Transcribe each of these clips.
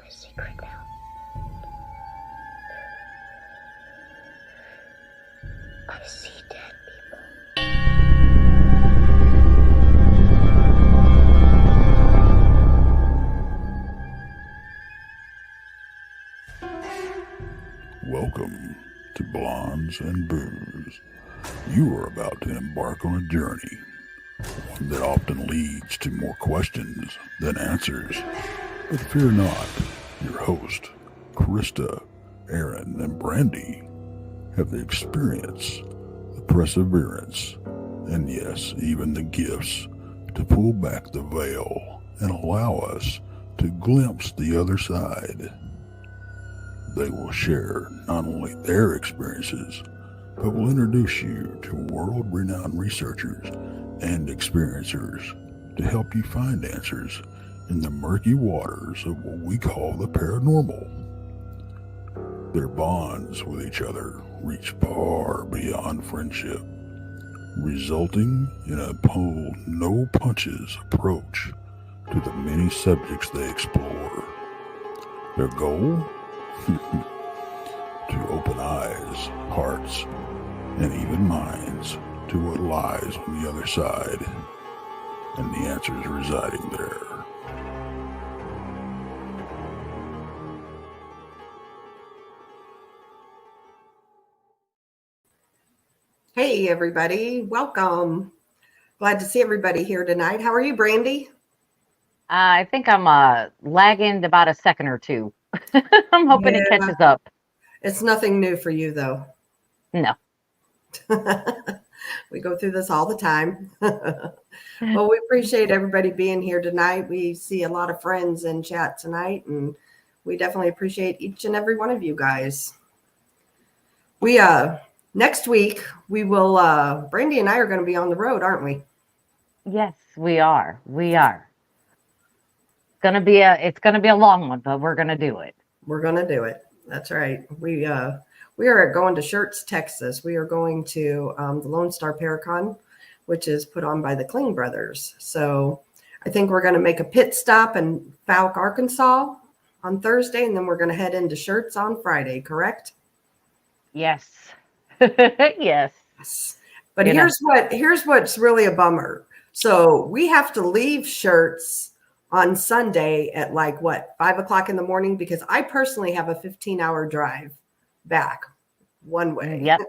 my secret now. I see dead people. Welcome to Blondes and Booze. You are about to embark on a journey, one that often leads to more questions than answers. But fear not, your host, Krista, Aaron, and Brandy have the experience, the perseverance, and yes, even the gifts to pull back the veil and allow us to glimpse the other side. They will share not only their experiences, but will introduce you to world-renowned researchers and experiencers to help you find answers in the murky waters of what we call the paranormal. Their bonds with each other reach far beyond friendship, resulting in a pull no punches approach to the many subjects they explore. Their goal? To open eyes, hearts, and even minds to what lies on the other side, and the answers residing there. Hey everybody, welcome. Glad to see everybody here tonight. How are you, Brandy? I think I'm lagging about a second or two. I'm hoping it catches up. It's nothing new for you, though. No. We go through this all the time. Well, we appreciate everybody being here tonight. We see a lot of friends in chat tonight, and we definitely appreciate each and every one of you guys. We next week we will. Brandy and I are going to be on the road, aren't we? Yes, we are. We are. It's gonna be a long one, but we're gonna do it. We're gonna do it. That's right. We are going to Schertz, Texas. We are going to the Lone Star Paracon, which is put on by the Kling brothers. So I think we're going to make a pit stop in Fouke, Arkansas on Thursday, and then we're going to head into Schertz on Friday, correct? Yes. Yes. But here's what's really a bummer. So we have to leave Schertz on Sunday at 5 o'clock in the morning, because I personally have a 15-hour drive back one way. Yep.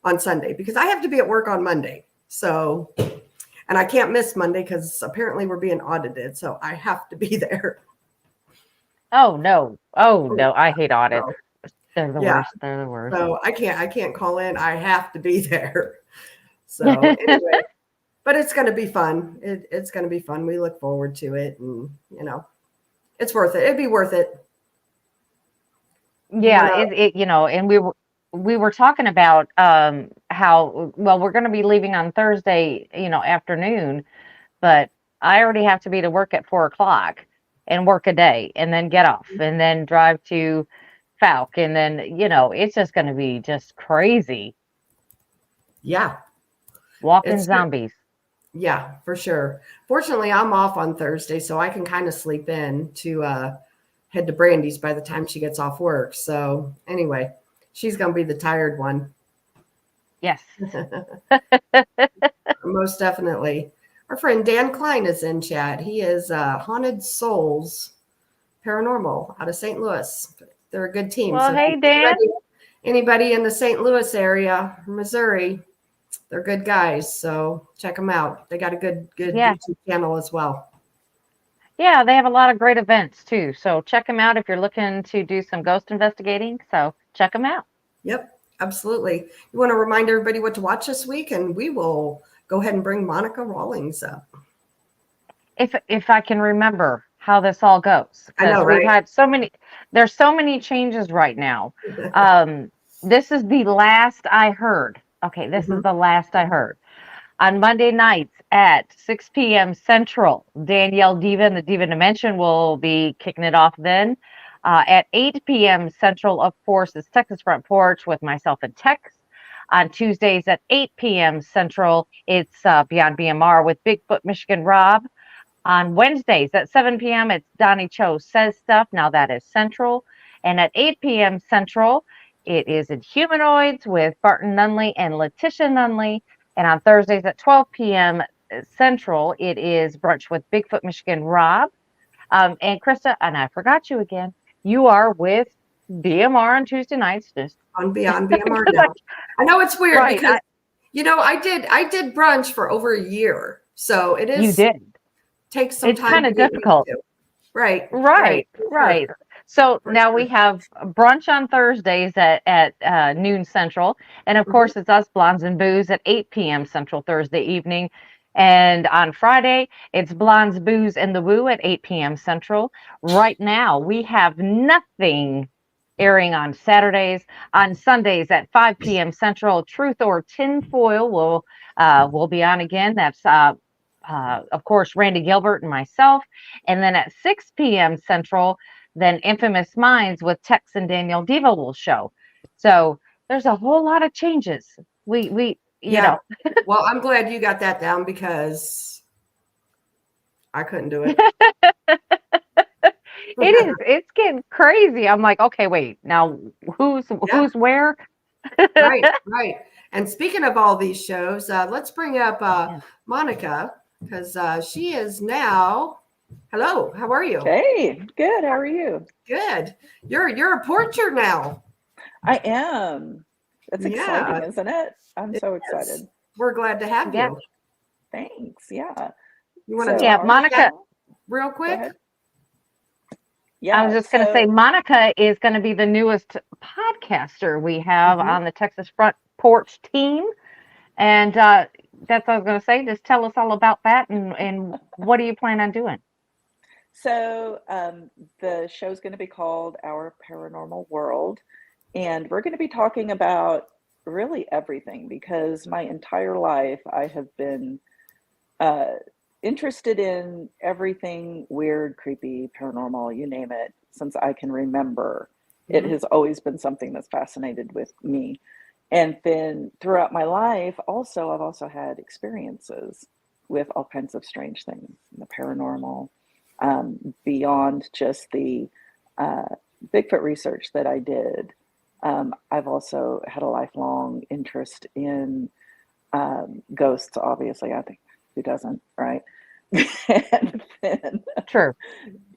On Sunday, because I have to be at work on Monday. So, and I can't miss Monday because apparently we're being audited. So I have to be there. Oh no. I hate audits. They're the worst. They're the worst. So I can't call in. I have to be there. So anyway, but it's going to be fun. It's going to be fun. We look forward to it, and it's worth it. It'd be worth it. Yeah, and we were talking about how we're going to be leaving on Thursday, afternoon, but I already have to be to work at 4 o'clock and work a day, and then get off, and then drive to Fouke, and then it's just going to be just crazy. Yeah, walking zombies. Yeah, for sure. Fortunately, I'm off on Thursday, so I can kind of sleep in to head to Brandy's by the time she gets off work. So anyway, she's going to be the tired one. Yes. Most definitely. Our friend Dan Klein is in chat. He is Haunted Souls Paranormal out of St. Louis. They're a good team. Well, so hey, Dan. Anybody in the St. Louis area, Missouri, they're good guys. So check them out. They got a good YouTube channel as well. Yeah, they have a lot of great events too. So check them out if you're looking to do some ghost investigating. So check them out. Yep, absolutely. You want to remind everybody what to watch this week, and we will go ahead and bring Monica Rawlings up. If I can remember how this all goes. I know, right? We've had there's so many changes right now. This is the last I heard. Okay, this is the last I heard. On Monday nights at 6 p.m. Central, Danielle Diva and the Diva Dimension will be kicking it off then. At 8 p.m. Central, of course, is Texas Front Porch with myself and Tex. On Tuesdays at 8 p.m. Central, it's Beyond BMR with Bigfoot Michigan Rob. On Wednesdays at 7 p.m., it's Donnie Cho Says Stuff. Now that is Central. And at 8 p.m. Central, it is Humanoids with Barton Nunnelly and Letitia Nunnelly. And on Thursdays at 12 p.m. Central, it is Brunch with Bigfoot Michigan Rob. And Krista, and I forgot you again, you are with BMR on Tuesday nights. Just On Beyond BMR now. I know it's weird right, because I did brunch for over a year, so it is. You did. Takes some It's time. kind of difficult. Right. Right. So For now sure. we have brunch on Thursdays at noon Central. And of course, it's us Blondes and Booze at 8 p.m. Central Thursday evening. And on Friday, it's Blondes, Booze, and the Woo at 8 p.m. Central. Right now, we have nothing airing on Saturdays. On Sundays at 5 p.m. Central, Truth or Tinfoil will be on again. That's of course, Randy Gilbert and myself. And then at 6 p.m. Central, then Infamous Minds with Tex and Daniel Diva will show. So there's a whole lot of changes. We you know. Well, I'm glad you got that down because I couldn't do it. It's getting crazy. I'm like, okay, wait, now who's where? right. And speaking of all these shows, let's bring up Monica, because she is now. Hello, how are you? Hey, good. How are you? Good. You're a porcher now. I am. That's exciting, isn't it? I'm so excited. We're glad to have you. Thanks. Yeah. You want to talk Monica real quick? Yeah. I was just going to say, Monica is going to be the newest podcaster we have on the Texas Front Porch team. And that's what I was going to say. Just tell us all about that and what do you plan on doing? So the show's going to be called Our Paranormal World. And we're going to be talking about really everything, because my entire life I have been interested in everything weird, creepy, paranormal, you name it, since I can remember. It has always been something that's fascinated with me. And then throughout my life, I've also had experiences with all kinds of strange things, the paranormal, beyond just the Bigfoot research that I did. I've also had a lifelong interest in ghosts, obviously. I think, who doesn't, right? And then, True.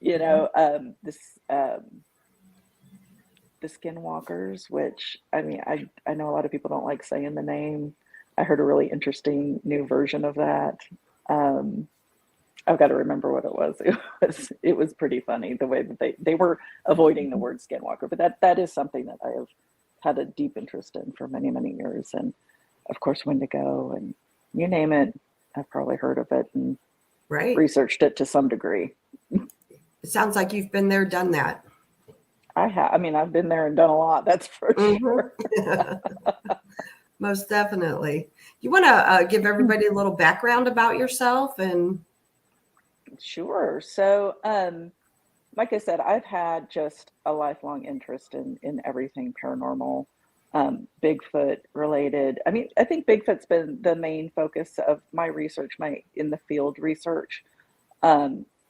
You know, the Skinwalkers, which, I mean, I know a lot of people don't like saying the name. I heard a really interesting new version of that. I've got to remember what it was. It was pretty funny the way that they were avoiding the word Skinwalker, but that is something that I have had a deep interest in for many, many years. And of course, Wendigo, and you name it, I've probably heard of it and researched it to some degree. It sounds like you've been there, done that. I have. I mean, I've been there and done a lot. That's for sure. Most definitely. You want to give everybody a little background about yourself? And Sure. So, like I said, I've had just a lifelong interest in everything paranormal, Bigfoot related. I mean, I think Bigfoot's been the main focus of my research, my in the field research,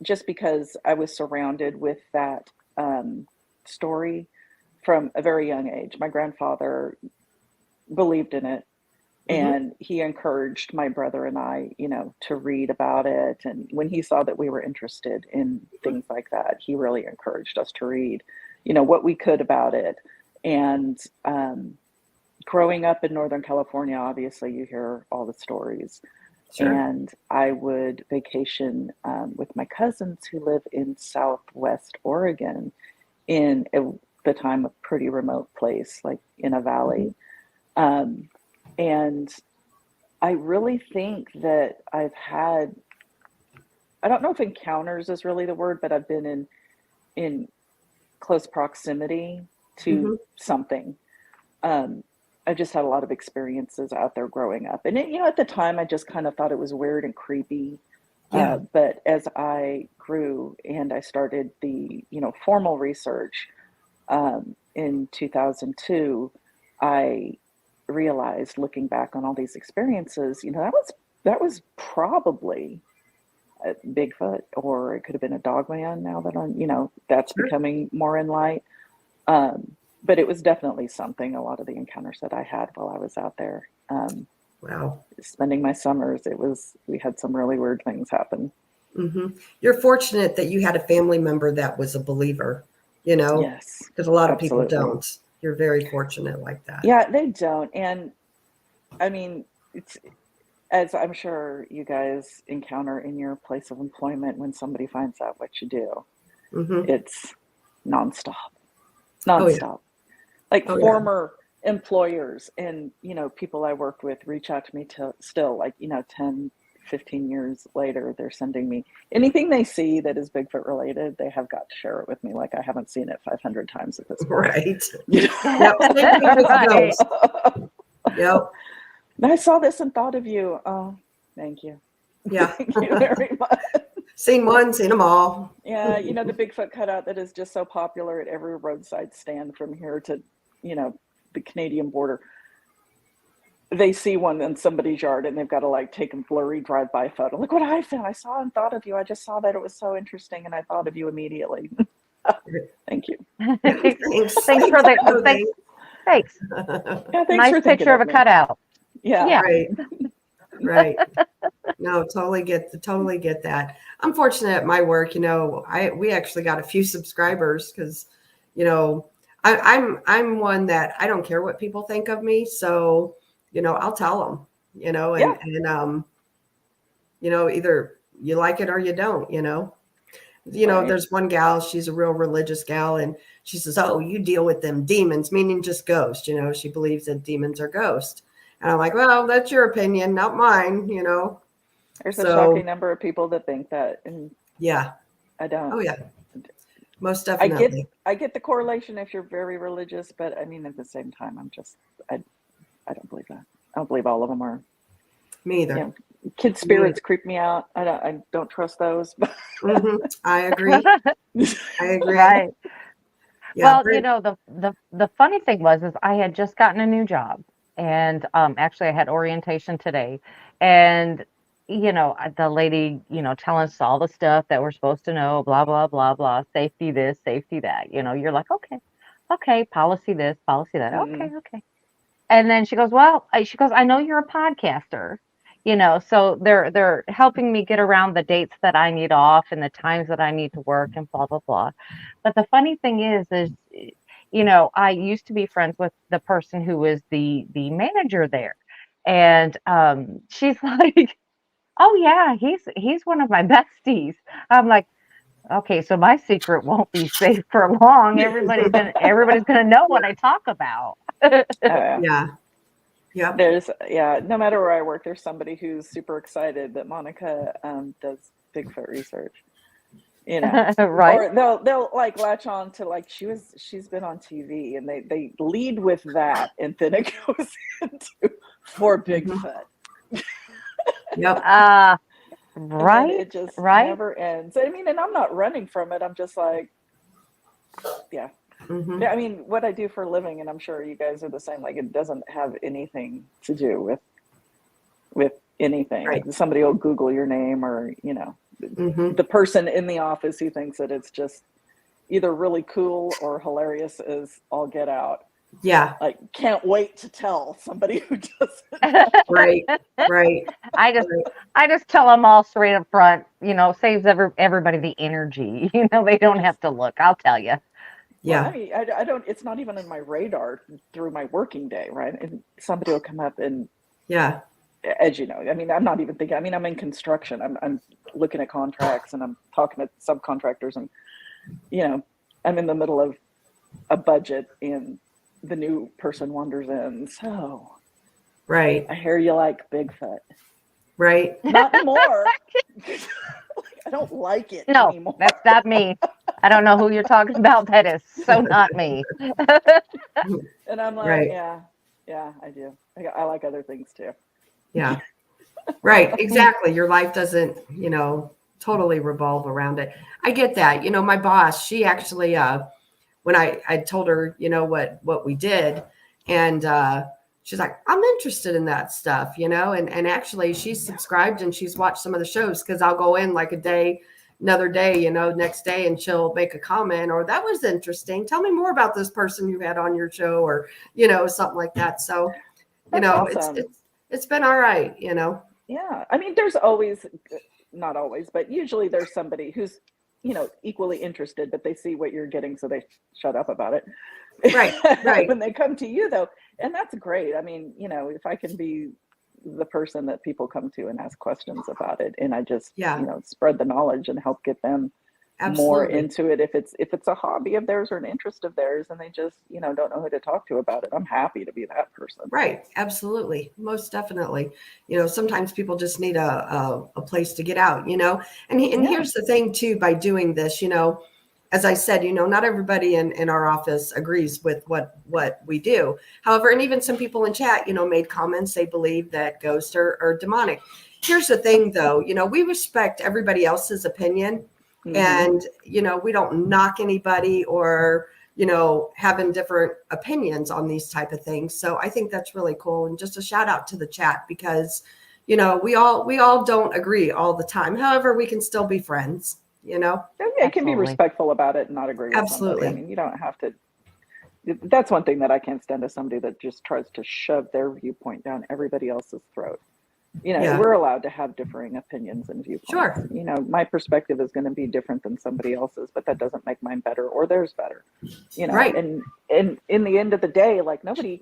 just because I was surrounded with that story from a very young age. My grandfather believed in it, and he encouraged my brother and I, you know, to read about it. And when he saw that we were interested in things like that, he really encouraged us to read, you know, what we could about it. And growing up in Northern California, obviously you hear all the stories. Sure. And I would vacation with my cousins who live in Southwest Oregon in the time a pretty remote place, like in a valley. And I really think that I've had, I don't know if encounters is really the word, but I've been in close proximity to something. I just had a lot of experiences out there growing up. And, you know, at the time, I just kind of thought it was weird and creepy. Yeah. But as I grew and I started the, you know, formal research in 2002, I realized, looking back on all these experiences, you know, that was probably Bigfoot, or it could have been a dog man. Now that that's Sure. becoming more in light. But it was definitely something. A lot of the encounters that I had while I was out there, Wow. spending my summers, we had some really weird things happen. hmm You're fortunate that you had a family member that was a believer, Yes, because a lot of absolutely. people don't. You're very fortunate like that. Yeah, they don't. And I mean, it's, as I'm sure you guys encounter in your place of employment, when somebody finds out what you do, hmm it's nonstop. Oh, yeah. Nonstop. Like Oh, yeah. former employers and, people I worked with reach out to me still, 10, 15 years later, they're sending me anything they see that is Bigfoot related. They have got to share it with me. Like, I haven't seen it 500 times at this point. Right. You Yep. Same thing with Right. ghosts. Yep. I saw this and thought of you. Oh, thank you. Yeah. Thank you very much. Seen one, seen them all. Yeah, the Bigfoot cutout that is just so popular at every roadside stand from here to, the Canadian border. They see one in somebody's yard and they've got to take a blurry drive-by photo. Look what I found. I saw and thought of you. I just saw that. It was so interesting and I thought of you immediately. Thank you. Thanks. Thanks for the thanks. Yeah, thanks Nice for thinking picture of a me. cutout. Yeah. Yeah. Right. Right. No, totally get that. I'm fortunate at my work, we actually got a few subscribers because, I'm one that I don't care what people think of me. So, I'll tell them, Yeah. and either you like it or you don't, Right. there's one gal, she's a real religious gal, and she says, "Oh, you deal with them demons," meaning just ghosts. She believes that demons are ghosts. And I'm like, well, that's your opinion, not mine, There's a So- shocking number of people that think that, and Yeah. I don't. Oh, yeah. Most I definitely. get the correlation if you're very religious, but I mean, at the same time, I don't believe that. I don't believe all of them are. Me either. Yeah. Kid spirits creep me out. I don't trust those. Mhm. I agree. I agree. Right. Yeah, Well, the funny thing is I had just gotten a new job, and actually I had orientation today, and the lady telling us all the stuff that we're supposed to know, blah blah blah blah, safety this, safety that. You're like, okay, policy this, policy that, okay. And then she goes, I know you're a podcaster. So they're helping me get around the dates that I need off and the times that I need to work and blah blah blah. But the funny thing is I used to be friends with the person who was the manager there, and she's like, oh yeah, he's one of my besties. I'm like, okay, so my secret won't be safe for long. Everybody's gonna know what I talk about. yeah. Yep. No matter where I work, there's somebody who's super excited that Monica does Bigfoot research. Right. Or they'll latch on to she's been on TV, and they lead with that, and then it goes into for Bigfoot. Yep. Right. It just right. never ends. I mean, and I'm not running from it. I'm just like, yeah. Mhm. Yeah, I mean, what I do for a living, and I'm sure you guys are the same, it doesn't have anything to do with anything. Right. Somebody will Google your name, or, Mhm. the person in the office who thinks that it's just either really cool or hilarious as all get out. Yeah. Can't wait to tell somebody who doesn't. Right. Right. I just tell them all straight up front, saves everybody the energy. They don't have to look. I'll tell you. Yeah. Well, I mean, I don't, it's not even in my radar through my working day, right? And somebody will come up and, Yeah. as you know, I mean, I'm not even thinking, I mean, I'm in construction. I'm looking at contracts and I'm talking to subcontractors, and, I'm in the middle of a budget and the new person wanders in. So Right. I hear you like Bigfoot. Right. Not anymore. I don't like it No, anymore. that's not me. I don't know who you're talking about. That is so not me. And I'm like, Right. yeah, I do. I like other things too. Yeah. Right. Exactly. Your life doesn't, totally revolve around it. I get that. My boss, she actually, when I told her, what we did, and she's like, I'm interested in that stuff, and actually she's subscribed and she's watched some of the shows, because I'll go in like another day, next day, and she'll make a comment, or that was interesting. Tell me more about this person you had on your show, or, something like that. So, That's awesome. it's been all right, Yeah. I mean, there's always, not always, but usually there's somebody who's, equally interested, but they see what you're getting, so they shut up about it. Right. When they come to you, though. And that's great. I mean, if I can be the person that people come to and ask questions about it, and I just, spread the knowledge and help get them more into it. If it's a hobby of theirs or an interest of theirs, and they just, don't know who to talk to about it, I'm happy to be that person. Right. Absolutely. Most definitely. Sometimes people just need a place to get out, and here's the thing too, by doing this, as I said, not everybody in our office agrees with what we do. However, and even some people in chat, made comments, they believe that ghosts are demonic. Here's the thing though, we respect everybody else's opinion. Mm-hmm. And, we don't knock anybody or, having different opinions on these type of things. So I think that's really cool. And just a shout out to the chat, because, we all don't agree all the time. However, we can still be friends, Yeah, it can be respectful about it and not agree with Absolutely. Somebody. I mean, you don't have to. That's one thing that I can't stand, is somebody that just tries to shove their viewpoint down everybody else's throat. We're allowed to have differing opinions and viewpoints. Sure. My perspective is going to be different than somebody else's, but that doesn't make mine better or theirs better. Right. And in the end of the day, like, nobody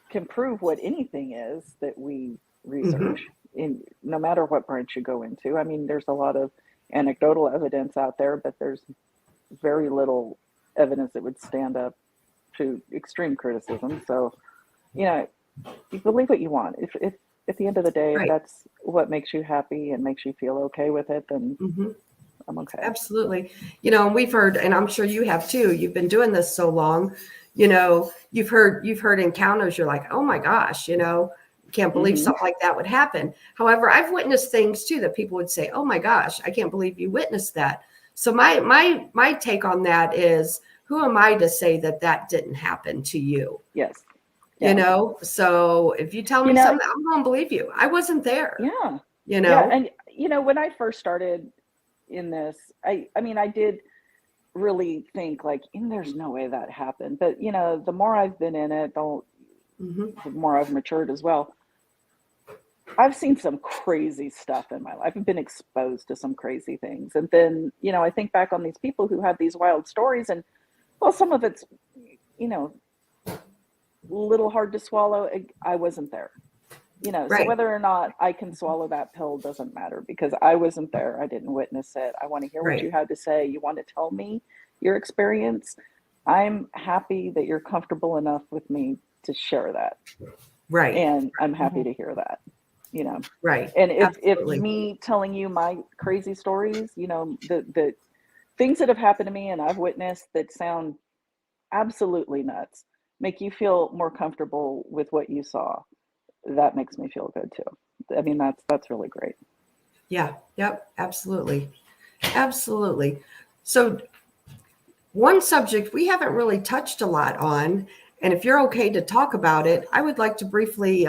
can prove what anything is that we research, in no matter what branch you go into. I mean, there's a lot of anecdotal evidence out there, but there's very little evidence that would stand up to extreme criticism. So, you believe what you want. If at the end of the day, if that's what makes you happy and makes you feel okay with it, then I'm okay. Absolutely. And we've heard, and I'm sure you have too, you've been doing this so long, you've heard encounters, you're like, oh my gosh, can't believe something like that would happen. However, I've witnessed things too that people would say, oh my gosh, I can't believe you witnessed that. So my take on that is, who am I to say that didn't happen to you? Yes. Yeah. So if you tell me something, I'm going to believe you. I wasn't there. Yeah. Yeah. And, when I first started in this, I mean, I did really think like, there's no way that happened. But, the more I've been in it, the more I've matured as well. I've seen some crazy stuff in my life. I've been exposed to some crazy things. And then, I think back on these people who have these wild stories, and, well, some of it's, little hard to swallow. I wasn't there, so whether or not I can swallow that pill doesn't matter, because I wasn't there. I didn't witness it. I want to hear what you had to say. You want to tell me your experience. I'm happy that you're comfortable enough with me to share that. Right. And I'm happy to hear that, Right. And if me telling you my crazy stories, the things that have happened to me and I've witnessed that sound absolutely nuts, make you feel more comfortable with what you saw, that makes me feel good too. I mean, that's really great. Yeah. Yep. Absolutely. Absolutely. So one subject we haven't really touched a lot on, and if you're okay to talk about it, I would like to briefly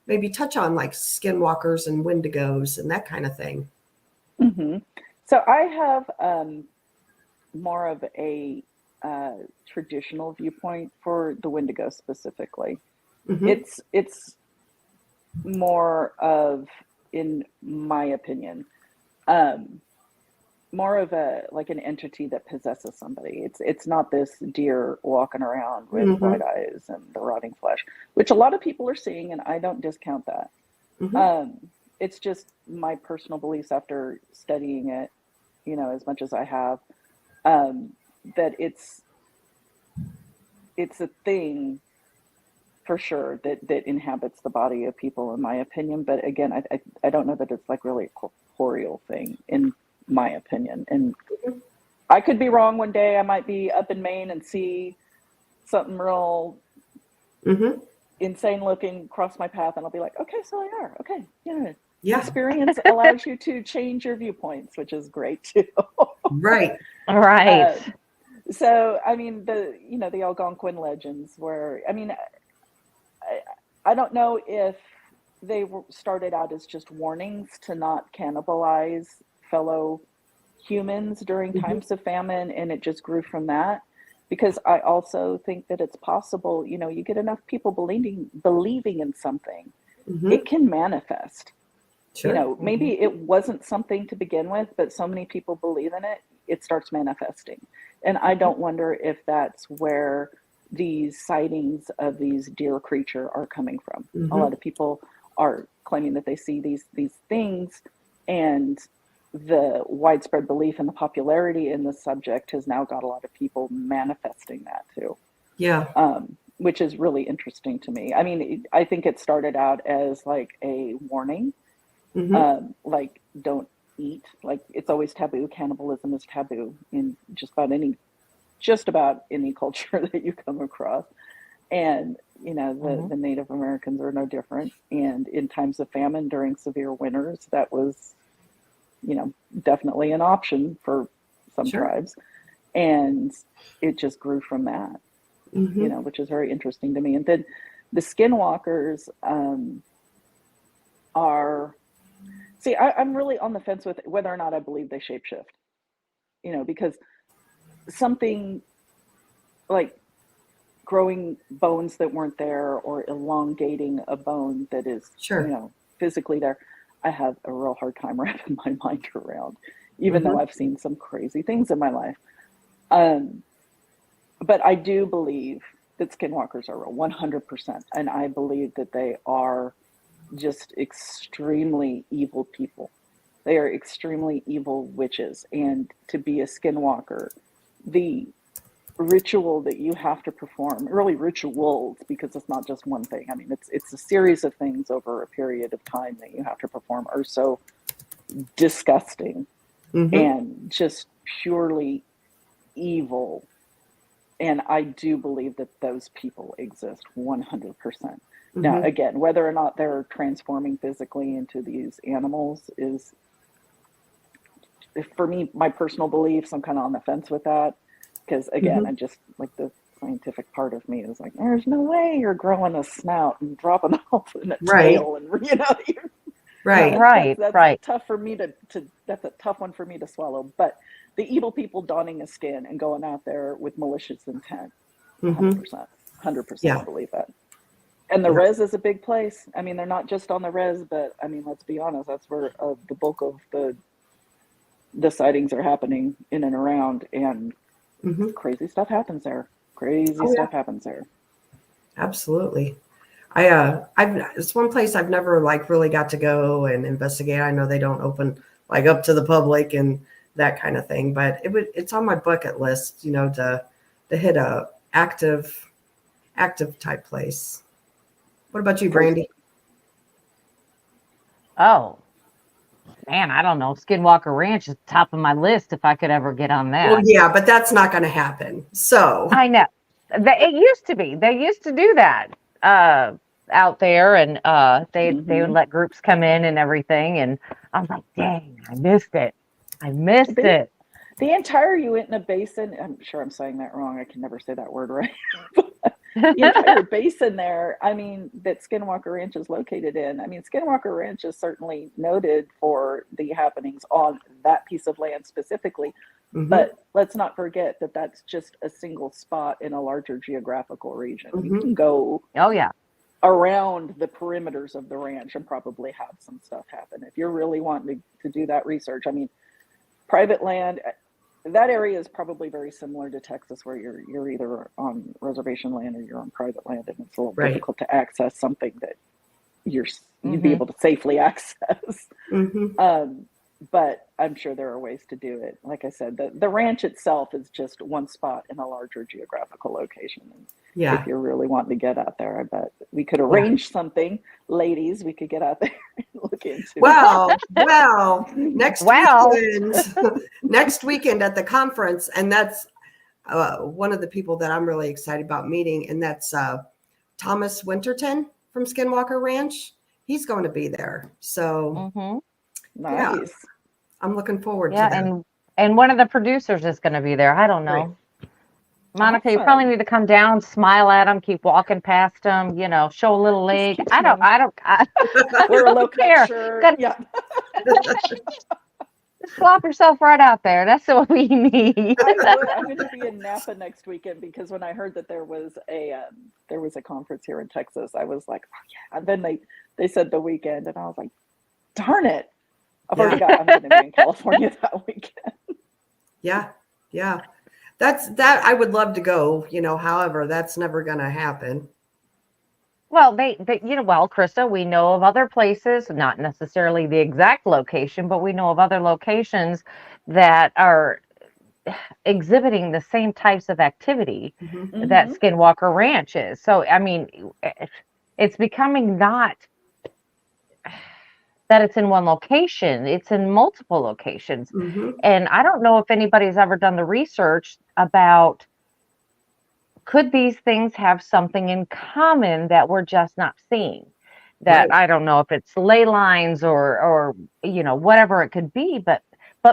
maybe touch on like skinwalkers and wendigos and that kind of thing. Mm-hmm. So I have more of a traditional viewpoint for the wendigo specifically. It's more of, in my opinion, more of an entity that possesses somebody. It's not this deer walking around with bright eyes and the rotting flesh, which a lot of people are seeing, and I don't discount that. It's just my personal beliefs after studying it, as much as I have, that it's a thing for sure that inhabits the body of people, in my opinion. But again, I don't know that it's like really a corporeal thing, in my opinion. And I could be wrong one day. I might be up in Maine and see something real insane looking cross my path, and I'll be like, okay, so they are. Okay, yeah. Experience allows you to change your viewpoints, which is great too. Right. So, I mean, the Algonquin legends where, I mean, I don't know if they started out as just warnings to not cannibalize fellow humans during times of famine, and it just grew from that. Because I also think that it's possible, you know, you get enough people believing in something, it can manifest. Sure. You know, maybe it wasn't something to begin with, but so many people believe in it, it starts manifesting. And I don't wonder if that's where these sightings of these deer creature are coming from. A lot of people are claiming that they see these things, and the widespread belief and the popularity in the subject has now got a lot of people manifesting that too. Yeah. Which is really interesting to me. I mean, I think it started out as like a warning, like don't eat, like it's always taboo. Cannibalism is taboo in just about any culture that you come across. And, you know, the Native Americans are no different. And in times of famine during severe winters, that was, you know, definitely an option for some tribes. And it just grew from that, you know, which is very interesting to me. And then the Skinwalkers I'm really on the fence with whether or not I believe they shapeshift, you know, because something like growing bones that weren't there or elongating a bone that is, you know, physically there, I have a real hard time wrapping my mind around, even though I've seen some crazy things in my life. But I do believe that Skinwalkers are real, 100%. And I believe that they are just extremely evil people. They are extremely evil witches. And to be a Skinwalker, the ritual that you have to perform, really rituals, because it's not just one thing. I mean, it's a series of things over a period of time that you have to perform are so disgusting and just purely evil. And I do believe that those people exist 100%. Now, again, whether or not they're transforming physically into these animals is, for me, my personal beliefs, I'm kind of on the fence with that. Because again, I just, like, the scientific part of me is like, there's no way you're growing a snout and dropping off in a tail, and you know, that's tough for me to that's a tough one for me to swallow. But the evil people donning a skin and going out there with malicious intent, 100%, I believe that. And the res is a big place. I mean, they're not just on the res, but I mean, let's be honest, that's where the bulk of the sightings are happening in and around, and crazy stuff happens there. Stuff happens there. Absolutely. It's one place I've never like really got to go and investigate. I know they don't open like up to the public and that kind of thing, but it's on my bucket list, you know, to hit a active type place. What about you, Brandy? Oh, man, I don't know. Skinwalker Ranch is top of my list if I could ever get on that. Well, yeah, but that's not going to happen. So I know. It used to be. They used to do that out there, and they would let groups come in and everything. And I was like, dang, I missed it. The entire Uinta Basin, I'm sure I'm saying that wrong. I can never say that word right. The entire basin there, I mean, that Skinwalker Ranch is located in. I mean, Skinwalker Ranch is certainly noted for the happenings on that piece of land specifically. But let's not forget that that's just a single spot in a larger geographical region. You can go around the perimeters of the ranch and probably have some stuff happen. If you're really wanting to do that research, I mean, private land, that area is probably very similar to Texas, where you're either on reservation land or you're on private land, and it's a little difficult to access something that you'd be able to safely access. But I'm sure there are ways to do it. Like I said, the ranch itself is just one spot in a larger geographical location. And if you're really wanting to get out there, I bet we could arrange something, ladies. We could get out there and look into. Well, next weekend at the conference, and that's one of the people that I'm really excited about meeting, and that's Thomas Winterton from Skinwalker Ranch. He's going to be there, so nice. I'm looking forward to that. And one of the producers is going to be there. I don't know. Monica, you probably Awesome. need to come down, smile at them, keep walking past them, show a little Just leg. keep I don't, smiling. I Wear a don't low cut care. shirt. Gotta Yeah. swap yourself right out there. That's what we need. I would. I'm going to be in Napa next weekend because when I heard that there was a conference here in Texas, I was like, oh yeah. And then they said the weekend, and I was like, darn it, I'm going to be in California that weekend. Yeah. Yeah. That I would love to go, however, that's never going to happen. Well, well, Krista, we know of other places, not necessarily the exact location, but we know of other locations that are exhibiting the same types of activity Mm-hmm. that Skinwalker Ranch is. So, I mean, it's becoming not that it's in one location, it's in multiple locations. Mm-hmm. And I don't know if anybody's ever done the research about could these things have something in common that we're just not seeing? That Right. I don't know if it's ley lines or whatever it could be, but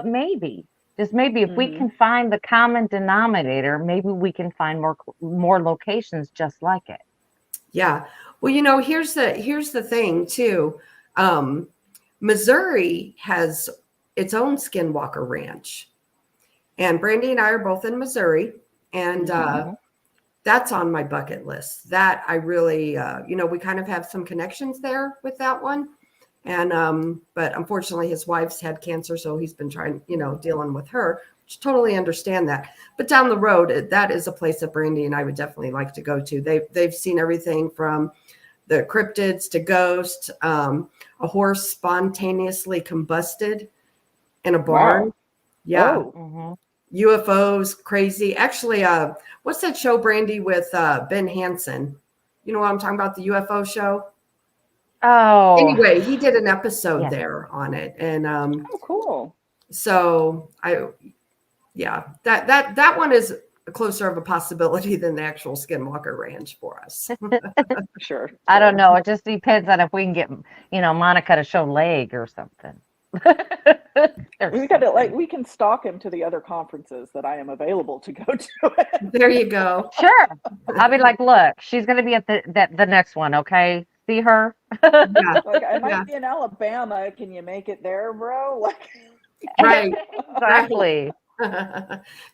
maybe just maybe if we can find the common denominator, maybe we can find more locations just like it. Yeah. Well, here's the thing too. Missouri has its own Skinwalker Ranch, and Brandy and I are both in Missouri, and that's on my bucket list. That I really, we kind of have some connections there with that one, and but unfortunately his wife's had cancer, so he's been trying, dealing with her. Which totally understand that. But down the road, that is a place that Brandy and I would definitely like to go to. They've seen everything from the cryptids to ghosts. A horse spontaneously combusted in a barn. Wow. Yeah. Oh. UFOs, crazy. Actually, what's that show, Brandy, with Ben Hansen? You know what I'm talking about, the UFO show? Oh. Anyway, he did an episode there on it. And Oh, cool. so that one is closer of a possibility than the actual Skinwalker Ranch for us. Sure. I don't know. It just depends on if we can get, Monica to show leg or something. We can stalk him to the other conferences that I am available to go to. There you go. Sure. I'll be like, look, she's going to be at the next one. Okay. See her. Yeah. Like, I might be in Alabama. Can you make it there, bro? Like, Right. Exactly.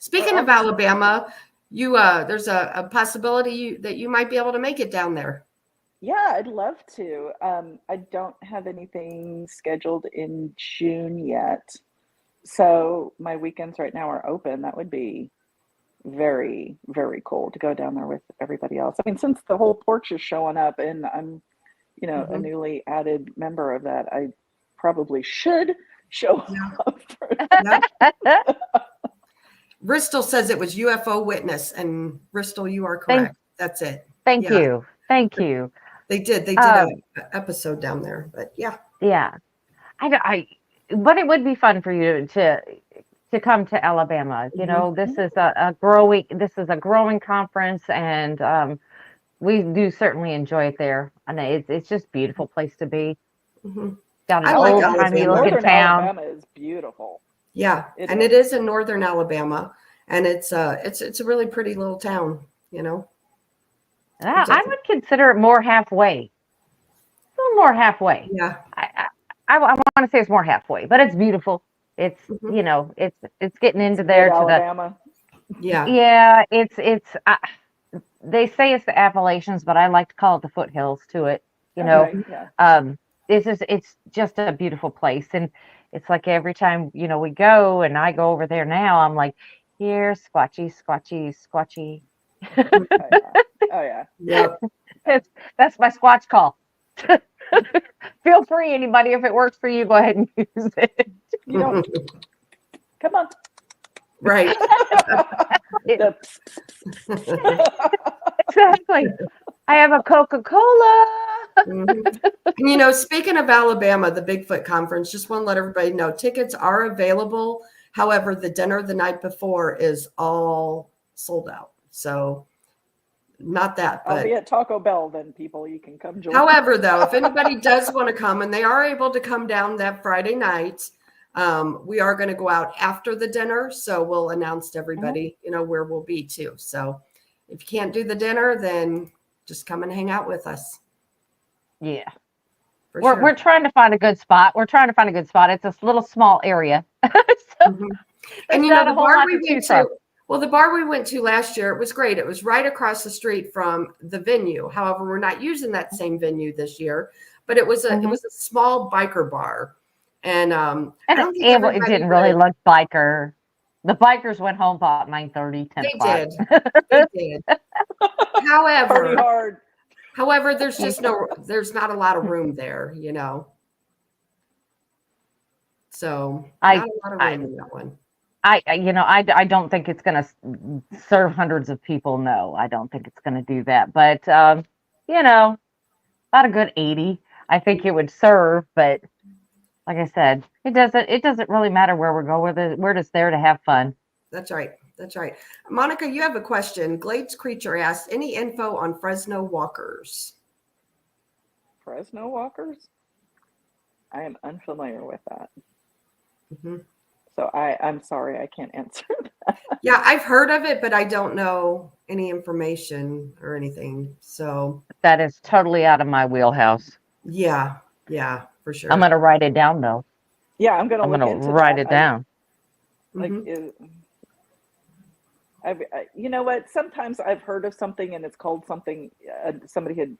Speaking of Alabama, there's a possibility that you might be able to make it down there. yeah, I'd love to. I don't have anything scheduled in June yet. So my weekends right now are open. That would be very, very cool to go down there with everybody else. I mean, since the whole Porch is showing up and I'm, a newly added member of that, I probably should show up for Bristol says it was UFO Witness, and Bristol, you are correct. That's it. Thank you. They did an episode down there, but yeah. But it would be fun for you to come to Alabama. This is a growing conference, and we do certainly enjoy it there. And it's just a beautiful place to be. Mm-hmm. Down in I an like old-timey looking Northern town. Alabama is beautiful. Yeah, and it is in northern Alabama, and it's a really pretty little town. I would consider it more halfway. A little more halfway. Yeah. I want to say it's more halfway, but it's beautiful. It's it's getting into there to Alabama. Yeah. It's they say it's the Appalachians, but I like to call it the foothills to it. It's just a beautiful place, and it's like every time we go, and I go over there now, I'm like, here, squatchy, squatchy, squatchy. Oh yeah. Yep. That's my squatch call. Feel free, anybody, if it works for you, go ahead and use it. Come on. Right. Exactly. I have a Coca-Cola. Mm-hmm. Speaking of Alabama, the Bigfoot conference, just want to let everybody know tickets are available. However, the dinner the night before is all sold out. So not that, but I'll be at Taco Bell then, people. You can come join. However, though, if anybody does want to come, and they are able to come down that Friday night, We are going to go out after the dinner, so we'll announce to everybody, where we'll be too. So if you can't do the dinner, then just come and hang out with us. Yeah. For We're, sure. we're trying to find a good spot. It's a little small area. So And there's not the a whole bar lot we to went choose from. to, well, the bar we went to last year, it was great. It was right across the street from the venue. However, we're not using that same venue this year, but it was a small biker bar. And I And don't think it didn't really look biker. The bikers went home about 9:30, 10 They o'clock. did. They did. Party hard. However, there's not a lot of room there, So not a lot of room in that one. I don't think it's going to serve hundreds of people. No, I don't think it's going to do that. But, about a good 80, I think it would serve. But like I said, it doesn't really matter where we're going. We're just there to have fun. That's right. Monica, you have a question. Glades Creature asks, any info on Fresno walkers? Fresno walkers? I am unfamiliar with that. Mm-hmm. So I'm sorry, I can't answer that. Yeah, I've heard of it, but I don't know any information or anything. So that is totally out of my wheelhouse. Yeah, for sure. I'm going to write it down though. Yeah, I'm going to write it down. You know what? Sometimes I've heard of something and it's called something. Somebody had,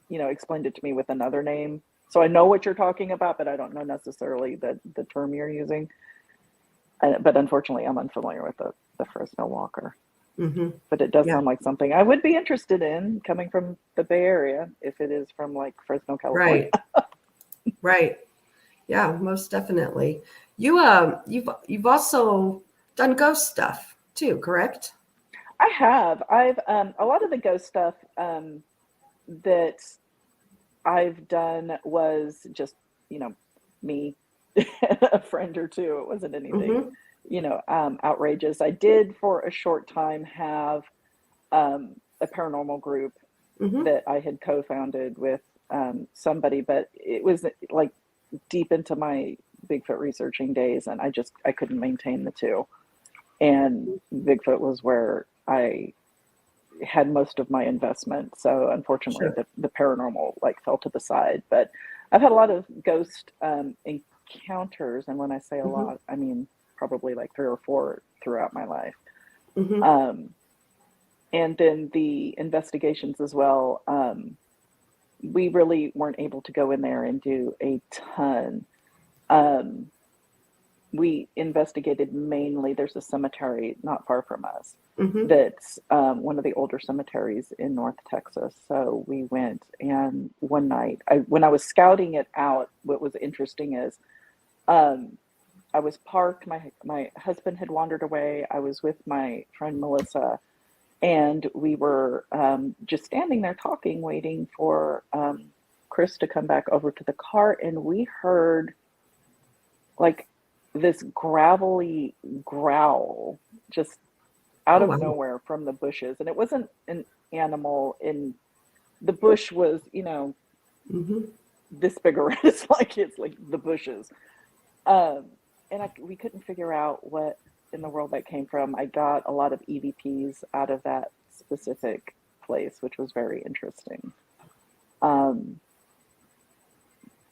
explained it to me with another name. So I know what you're talking about, but I don't know necessarily the term you're using. But unfortunately, I'm unfamiliar with the Fresno Walker. Mm-hmm. But it does sound like something I would be interested in coming from the Bay Area if it is from like Fresno, California. Right. Yeah, most definitely. You've also done ghost stuff too, correct? I have. I've a lot of the ghost stuff that I've done was just, me, a friend or two. It wasn't anything, outrageous. I did for a short time have a paranormal group that I had co-founded with somebody, but it was like deep into my Bigfoot researching days, and I couldn't maintain the two. And Bigfoot was where I had most of my investment. So unfortunately, the paranormal fell to the side. But I've had a lot of ghost encounters, and when I say a lot, I mean probably like 3 or 4 throughout my life. And then the investigations as well. We really weren't able to go in there and do a ton. We investigated mainly, there's a cemetery not far from us that's one of the older cemeteries in North Texas. So we went, and one night, when I was scouting it out, what was interesting is I was parked, my husband had wandered away, I was with my friend Melissa, and we were just standing there talking, waiting for Chris to come back over to the car, and we heard like this gravelly growl just out of nowhere from the bushes. And it wasn't an animal, and the bush was, this big around. It's like the bushes. And we couldn't figure out what in the world that came from. I got a lot of EVPs out of that specific place, which was very interesting.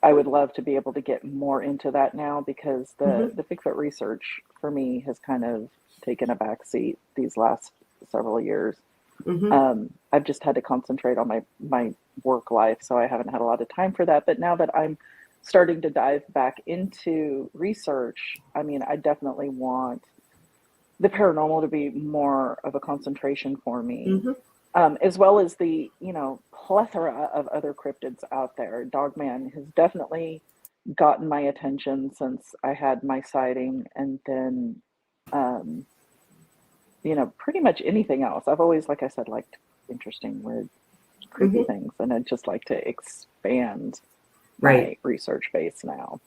I would love to be able to get more into that now, because the Bigfoot research for me has kind of taken a back seat these last several years. I've just had to concentrate on my work life, so I haven't had a lot of time for that. But now that I'm starting to dive back into research, I mean, I definitely want the paranormal to be more of a concentration for me. As well as the, plethora of other cryptids out there. Dogman has definitely gotten my attention since I had my sighting, and then, pretty much anything else. I've always, like I said, liked interesting, weird, creepy things, and I'd just like to expand my research base now.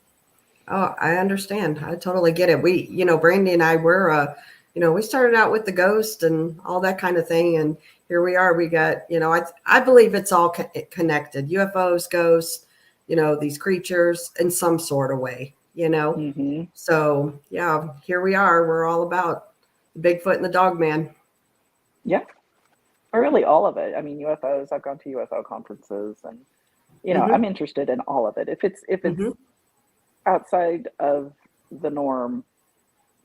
Oh, I understand. I totally get it. We, Brandy and I were, we started out with the ghost and all that kind of thing, and here we are. We got, I believe it's all connected. UFOs, ghosts, these creatures in some sort of way. you know? Mm-hmm. So yeah, here we are. We're all about the Bigfoot and the dog man. Yeah. Or really all of it. I mean, UFOs, I've gone to UFO conferences and, you know, Mhm. I'm interested in all of it. If it's Mhm. outside of the norm,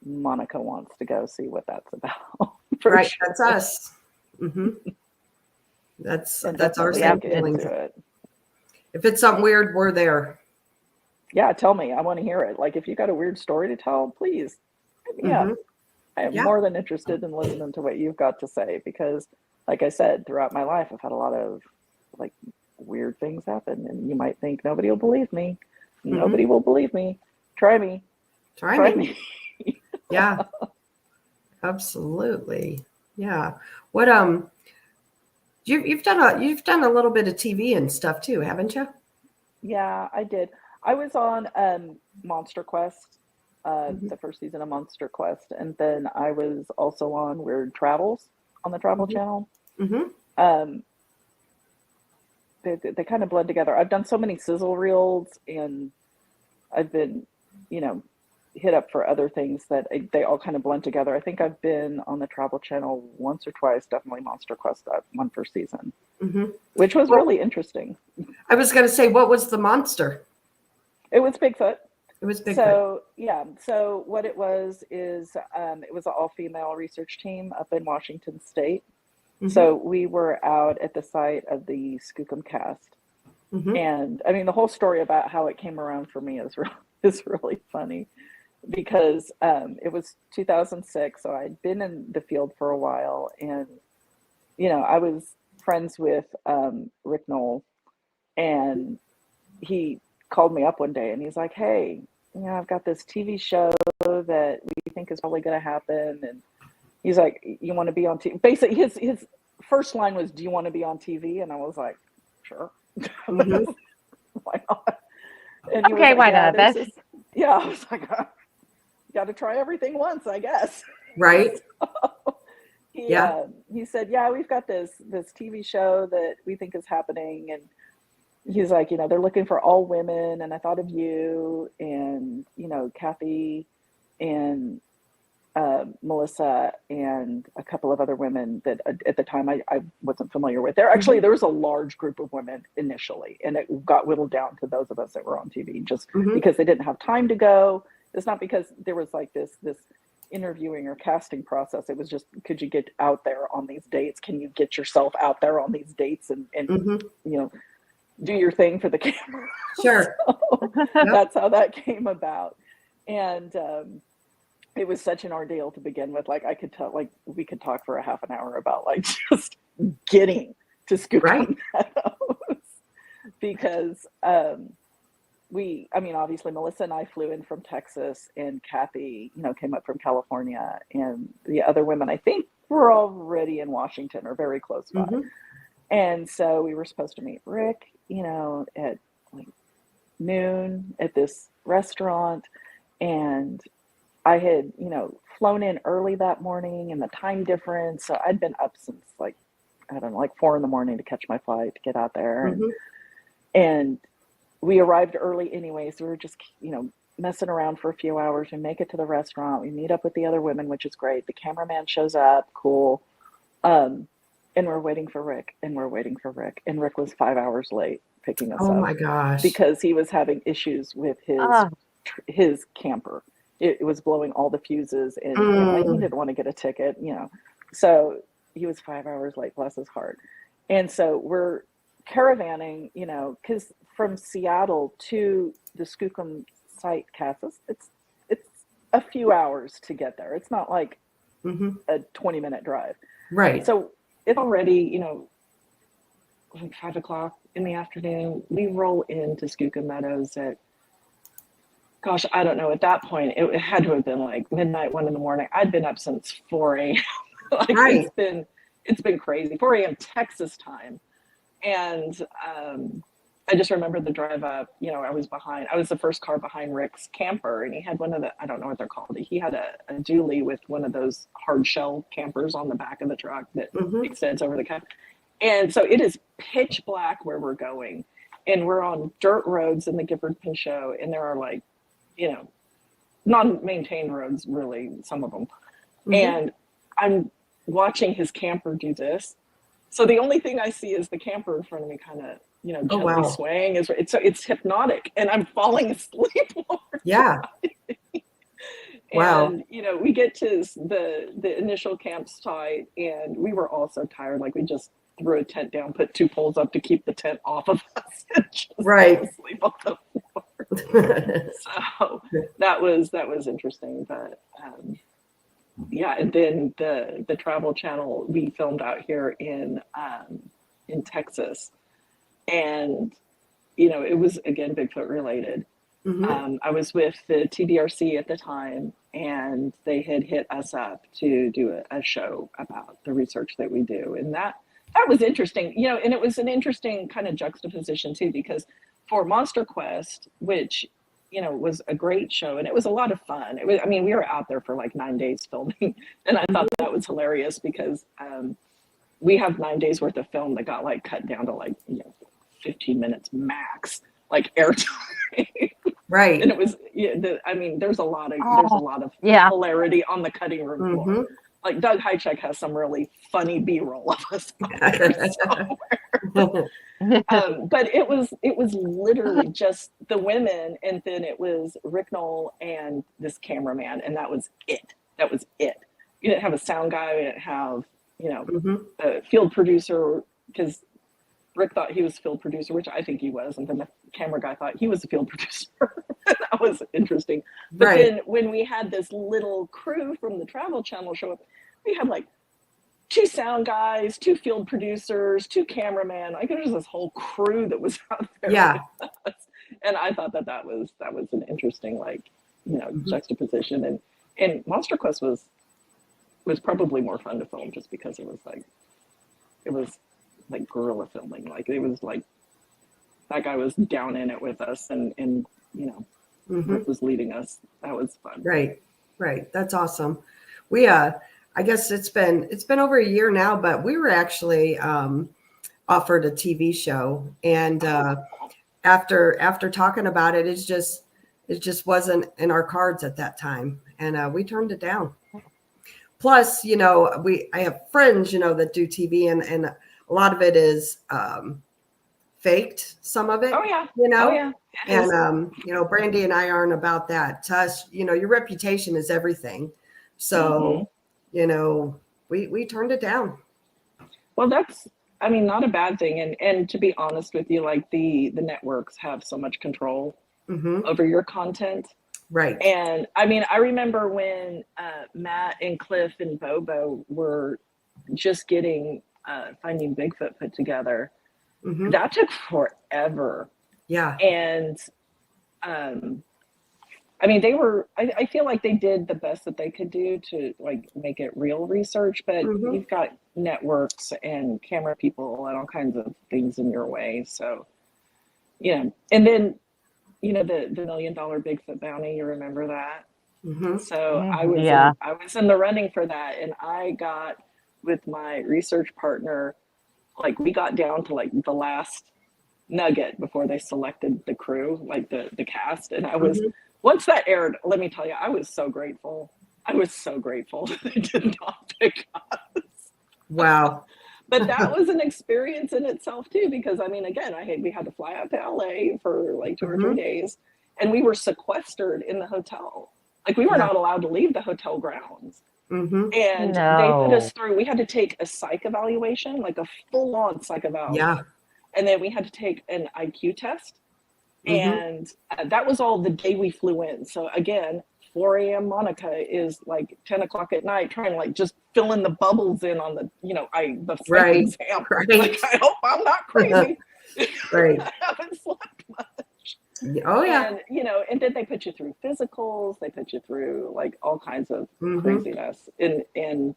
Monica wants to go see what that's about. For Right. sure. That's us. Hmm. That's And our definitely same look feelings. into it. If it's something weird, we're there. Yeah, tell me. I want to hear it. Like, if you got a weird story to tell, please hit me up. Hmm. I am Yeah. more than interested in listening to what you've got to say because, like I said, throughout my life, I've had a lot of like weird things happen, and you might think nobody will believe me. Nobody will believe me. Try me. Try me. Yeah. Absolutely. Yeah. What you've done a little bit of TV and stuff too, haven't you? Yeah, I did. I was on Monster Quest, the first season of Monster Quest, and then I was also on Weird Travels on the Travel Channel. Mm-hmm. Um, they kind of blend together. I've done so many sizzle reels, and I've been, you know, hit up for other things that they all kind of blend together. I think I've been on the Travel Channel once or twice, definitely Monster Quest, that one first season, which was really interesting. I was going to say, what was the monster? It was Bigfoot. It was Bigfoot. So yeah, so what it was is it was an all-female research team up in Washington State. So we were out at the site of the Skookum cast. And I mean, the whole story about how it came around for me is really funny because it was 2006. So I'd been in the field for a while, and you know, I was friends with Rick Knoll, and he called me up one day and he's like, "Hey, you know, I've got this TV show that we think is probably going to happen." And he's like, "You want to be on TV?" Basically, his first line was, "Do you want to be on TV?" And I was like, "Sure." Why not? And he was Okay, like, why "Yeah, not? yeah." I was like, "Got to try everything once, I guess." Right. So he said, "Yeah, we've got this TV show that we think is happening." And he's like, "You know, they're looking for all women, and I thought of you and, you know, Kathy and Melissa and a couple of other women that at the time I wasn't familiar with." There was a large group of women initially, and it got whittled down to those of us that were on TV just because they didn't have time to go. It's not because there was like this interviewing or casting process. It was just, could you get out there on these dates? Can you get yourself out there on these dates and you know, do your thing for the camera? Sure. So that's how that came about. And it was such an ordeal to begin with. Like, I could tell, like, we could talk for a half an hour about like just getting to Skookum Meadows because I mean, obviously Melissa and I flew in from Texas, and Kathy, you know, came up from California, and the other women, I think, were already in Washington or very close by. And so we were supposed to meet Rick, you know, at like noon at this restaurant. And I had, you know, flown in early that morning, and the time difference. So I'd been up since like, I don't know, like 4 a.m. to catch my flight to get out there. And we arrived early anyway. So we were just, you know, messing around for a few hours. We make it to the restaurant. We meet up with the other women, which is great. The cameraman shows up. Cool. And we're waiting for Rick, and we're waiting for Rick. And Rick was 5 hours late picking us up. Oh my gosh. Because he was having issues with his camper. It was blowing all the fuses, and you know, he didn't want to get a ticket, you know. So he was 5 hours late, bless his heart. And so we're caravanning, you know, because from Seattle to the Skookum site, Cassis, it's a few hours to get there. It's not like a 20-minute drive. Right. So it's already, you know, like 5 o'clock in the afternoon. We roll into Skookum Meadows at, gosh, I don't know. At that point, it had to have been like midnight, 1 a.m. I'd been up since 4 a.m. Like it's been crazy. 4 a.m. Texas time. And I just remember the drive up, you know, I was the first car behind Rick's camper, and he had one of the, I don't know what they're called. He had a dually with one of those hard shell campers on the back of the truck that extends over the cab. And so it is pitch black where we're going, and we're on dirt roads in the Gifford Pinchot, and there are like you know, non-maintained roads, really, some of them. Mhm. And I'm watching his camper do this. So the only thing I see is the camper in front of me kind of, you know, Oh, gently wow. swaying. It's hypnotic, and I'm falling asleep. Yeah. Wow. And, you know, we get to the initial campsite, and we were all so tired. Like, we just threw a tent down, put 2 poles up to keep the tent off of us, and just Right. fell asleep on the floor. So that was interesting. But yeah, and then the Travel Channel, we filmed out here in Texas, and you know, it was again Bigfoot related. Mhm. I was with the TDRC at the time, and they had hit us up to do a show about the research that we do, and that was interesting, you know, and it was an interesting kind of juxtaposition too, because for Monster Quest, which, you know, was a great show, and it was a lot of fun. It was, I mean, we were out there for like 9 days filming, and I thought that was hilarious because we have 9 days worth of film that got like cut down to like, you know, 15 minutes max, like airtime. Right. And it was, yeah, I mean, there's a lot of Yeah. hilarity on the cutting room floor. Mhm. Like Doug Hychek has some really funny B-roll of us out there somewhere. But it was literally just the women, and then it was Rick Knoll and this cameraman, and that was it. That was it. You didn't have a sound guy. You didn't have, you know, Mhm. a field producer, because Rick thought he was a field producer, which I think he was, and then the camera guy thought he was a field producer. That was interesting. But Right. then when we had this little crew from the Travel Channel show up, we had like 2 sound guys, 2 field producers, 2 cameramen. Like, there was this whole crew that was out there. Yeah. With us. And I thought that was an interesting, like, you know, Mhm. juxtaposition. And Monster Quest was probably more fun to film just because it was like guerrilla filming. Like, it was like that guy was down in it with us, and you know, Mhm. Rick was leading us. That was fun. Right. Right. That's awesome. We I guess it's been over a year now, but we were actually offered a TV show, and after talking about it, it just wasn't in our cards at that time, and we turned it down. Plus, you know, I have friends, you know, that do TV, and a lot of it is faked, some of it. Oh yeah. You know. Oh yeah. It is. And you know, Brandy and I aren't about that. To us, you know, your reputation is everything. So, you know, we turned it down. Well, that's, I mean, not a bad thing. And to be honest with you, like the networks have so much control Mhm. over your content. Right. And I mean, I remember when Matt and Cliff and Bobo were just getting Finding Bigfoot put together. Mhm. That took forever. Yeah. And I mean, I feel like they did the best that they could do to like make it real research, but Mhm. you've got networks and camera people and all kinds of things in your way. So, you know, and then, you know, the $1 million Bigfoot bounty, you remember that? Mhm. So Yeah. I was in the running for that, and I got with my research partner, like we got down to like the last nugget before they selected the crew, like the cast, and I was, Mhm. once that aired, let me tell you, I was so grateful. I was so grateful that they did not pick us. Wow. But that was an experience in itself too, because I mean, again, we had to fly out to LA for like 2 or 3 Mhm. days, and we were sequestered in the hotel. Like, we were Yeah. not allowed to leave the hotel grounds. Mhm. And they put No. us through, we had to take a psych evaluation, like a full-on psych eval. Yeah. And then we had to take an IQ test. Mhm. And that was all the day we flew in. So again, 4 a.m. Monica is like 10 o'clock at night trying to like just fill in the bubbles in on the, you know, the psych Right. exam. Right. Like, I hope I'm not crazy. Right. I haven't slept much. Oh yeah. And, you know, and then they put you through physicals, they put you through like all kinds of Mhm. craziness. And,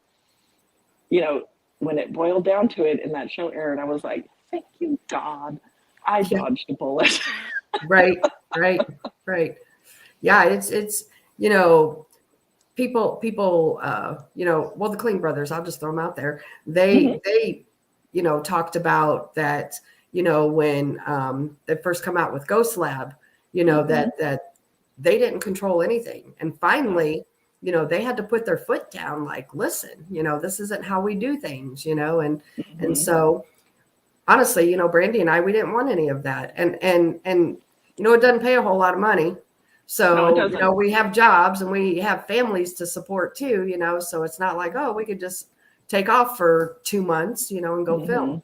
you know, when it boiled down to it and that show aired, I was like, thank you, God, I Yeah. dodged a bullet. Right. Right. Yeah. It's, you know, people, you know, well, the Kling brothers, I'll just throw them out there. They, you know, talked about that, you know, when they first come out with Ghost Lab, you know, that they didn't control anything. And finally, you know, they had to put their foot down, like, listen, you know, this isn't how we do things, you know, and so honestly, you know, Brandy and I, we didn't want any of that. And you know, it doesn't pay a whole lot of money. So, No, it doesn't. you know, we have jobs and we have families to support too, you know, so it's not like, oh, we could just take off for 2 months, you know, and go film.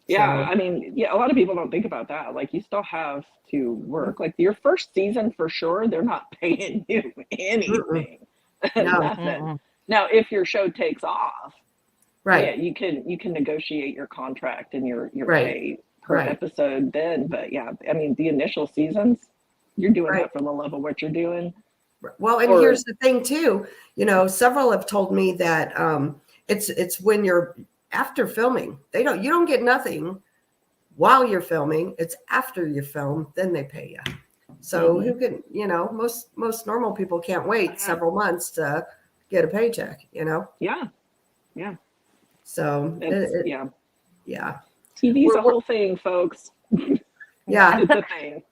Yeah, So, I mean, yeah, a lot of people don't think about that. Like, you still have to work. Like, your first season, for sure, they're not paying you anything. No. Nothing. Now, if your show takes off, right. yeah, you can negotiate your contract and your Right. pay per Right. episode then. But yeah, I mean, the initial seasons, you're doing Right. that for the love of what you're doing. Well, and Or- here's the thing too, you know, several have told me that it's when you're after filming, you don't get nothing while you're filming. It's after you film, then they pay you. So who can, you know, most normal people can't wait several months to get a paycheck, you know? Yeah. So Yeah. yeah. TV's a We're- whole thing, folks. Yeah. It's a thing.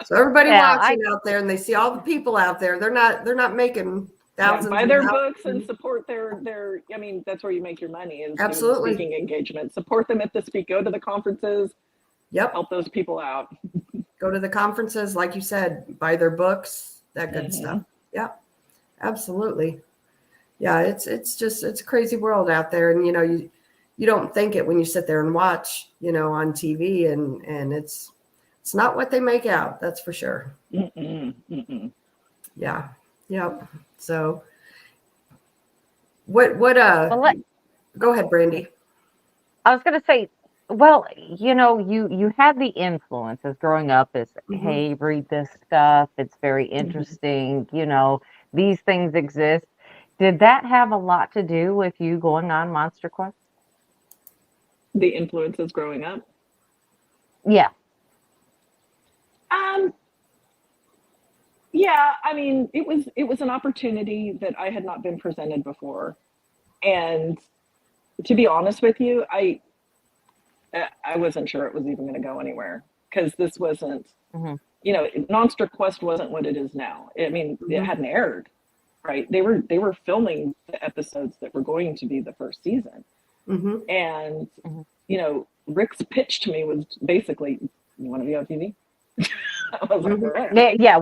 So everybody Yeah, watching out there and they see all the people out there, they're not making thousands. Buy and their thousands. books and support their I mean, that's where you make your money, is doing Absolutely. speaking engagement. Support them at the speak. Go to the conferences, Yep. help those people out. Go to the conferences, like you said, buy their books, that good stuff. Yep. Absolutely. Yeah, it's a crazy world out there. And you know, you don't think it when you sit there and watch, you know, on TV, and it's not what they make out, that's for sure. Yeah. Yep. So what go ahead, Brandy. I was going to say, well, you know, you had the influences growing up as, hey, read this stuff. It's very interesting. You know, these things exist. Did that have a lot to do with you going on Monster Quest? The influences growing up. Yeah. Yeah, I mean, it was an opportunity that I had not been presented before. And to be honest with you, I wasn't sure it was even going to go anywhere, because this wasn't, you know, Monster Quest wasn't what it is now. I mean, it hadn't aired, right? They were filming the episodes that were going to be the first season. And, you know, Rick's pitch to me was basically, you want to be on TV? I was like, right. Yeah.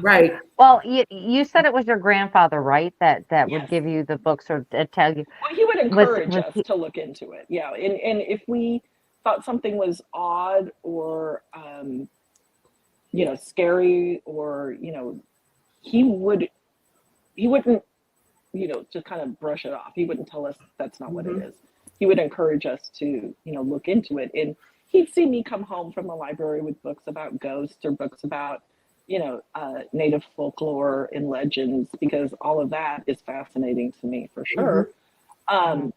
Right. Well, you said it was your grandfather, right? That would Yes. give you the books or tell you. Well, he would encourage us to look into it. Yeah. And if we thought something was odd or, you know, scary, or, you know, he wouldn't, you know, just kind of brush it off. He wouldn't tell us that's not what it is. He would encourage us to, you know, look into it. And he'd see me come home from the library with books about ghosts or books about, you know, native folklore and legends, because all of that is fascinating to me for sure. And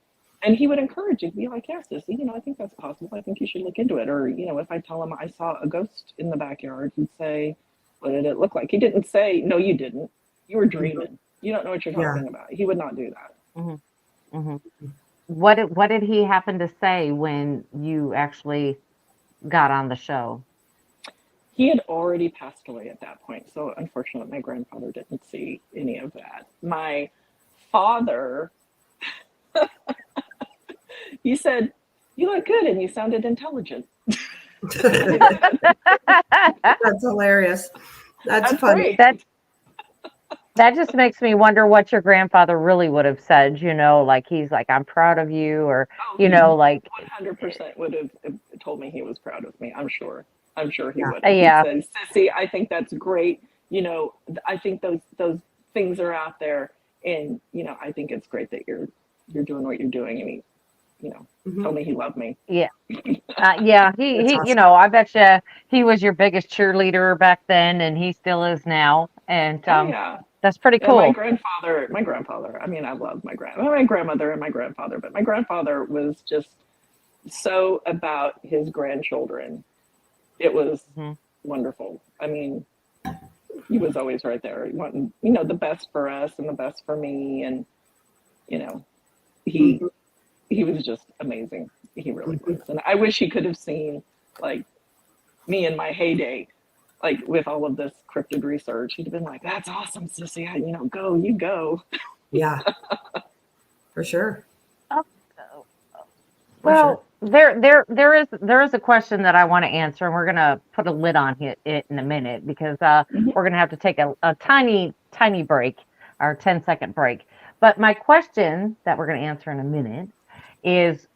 he would encourage you to be like, yes, Sissy, you know, I think that's possible. I think you should look into it. Or, you know, if I tell him I saw a ghost in the backyard, he'd say, what did it look like? He didn't say, no, you didn't. You were dreaming. You don't know what you're talking about. He would not do that. What did he happen to say when you actually got on the show? He had already passed away at that point. So unfortunately, my grandfather didn't see any of that. My father, he said, you look good and you sounded intelligent. That's hilarious. That's funny. Great. That just makes me wonder what your grandfather really would have said, you know, like he's like, I'm proud of you, or, you know, like 100% would have told me he was proud of me. I'm sure he would. Yeah. He said, Sissy, I think that's great. You know, I think those things are out there, and, you know, I think it's great that you're doing what you're doing. And he, you know, told me he loved me. Yeah. He awesome. You know, I bet you he was your biggest cheerleader back then, and he still is now. And yeah. That's pretty cool. And my grandfather, I mean, I love my grandmother and my grandfather, but my grandfather was just so about his grandchildren. It was wonderful. I mean, he was always right there, wanting, you know, the best for us and the best for me. And, you know, he was just amazing. He really was. And I wish he could have seen, like, me in my heyday, like with all of this cryptid research, he'd have been like, "That's awesome, Sissy. You know, go." Yeah, for sure. Oh, For sure. well, there is a question that I want to answer, and we're gonna put a lid on it in a minute because Mhm. we're gonna have to take a tiny break, our 10-second break. But my question that we're gonna answer in a minute is,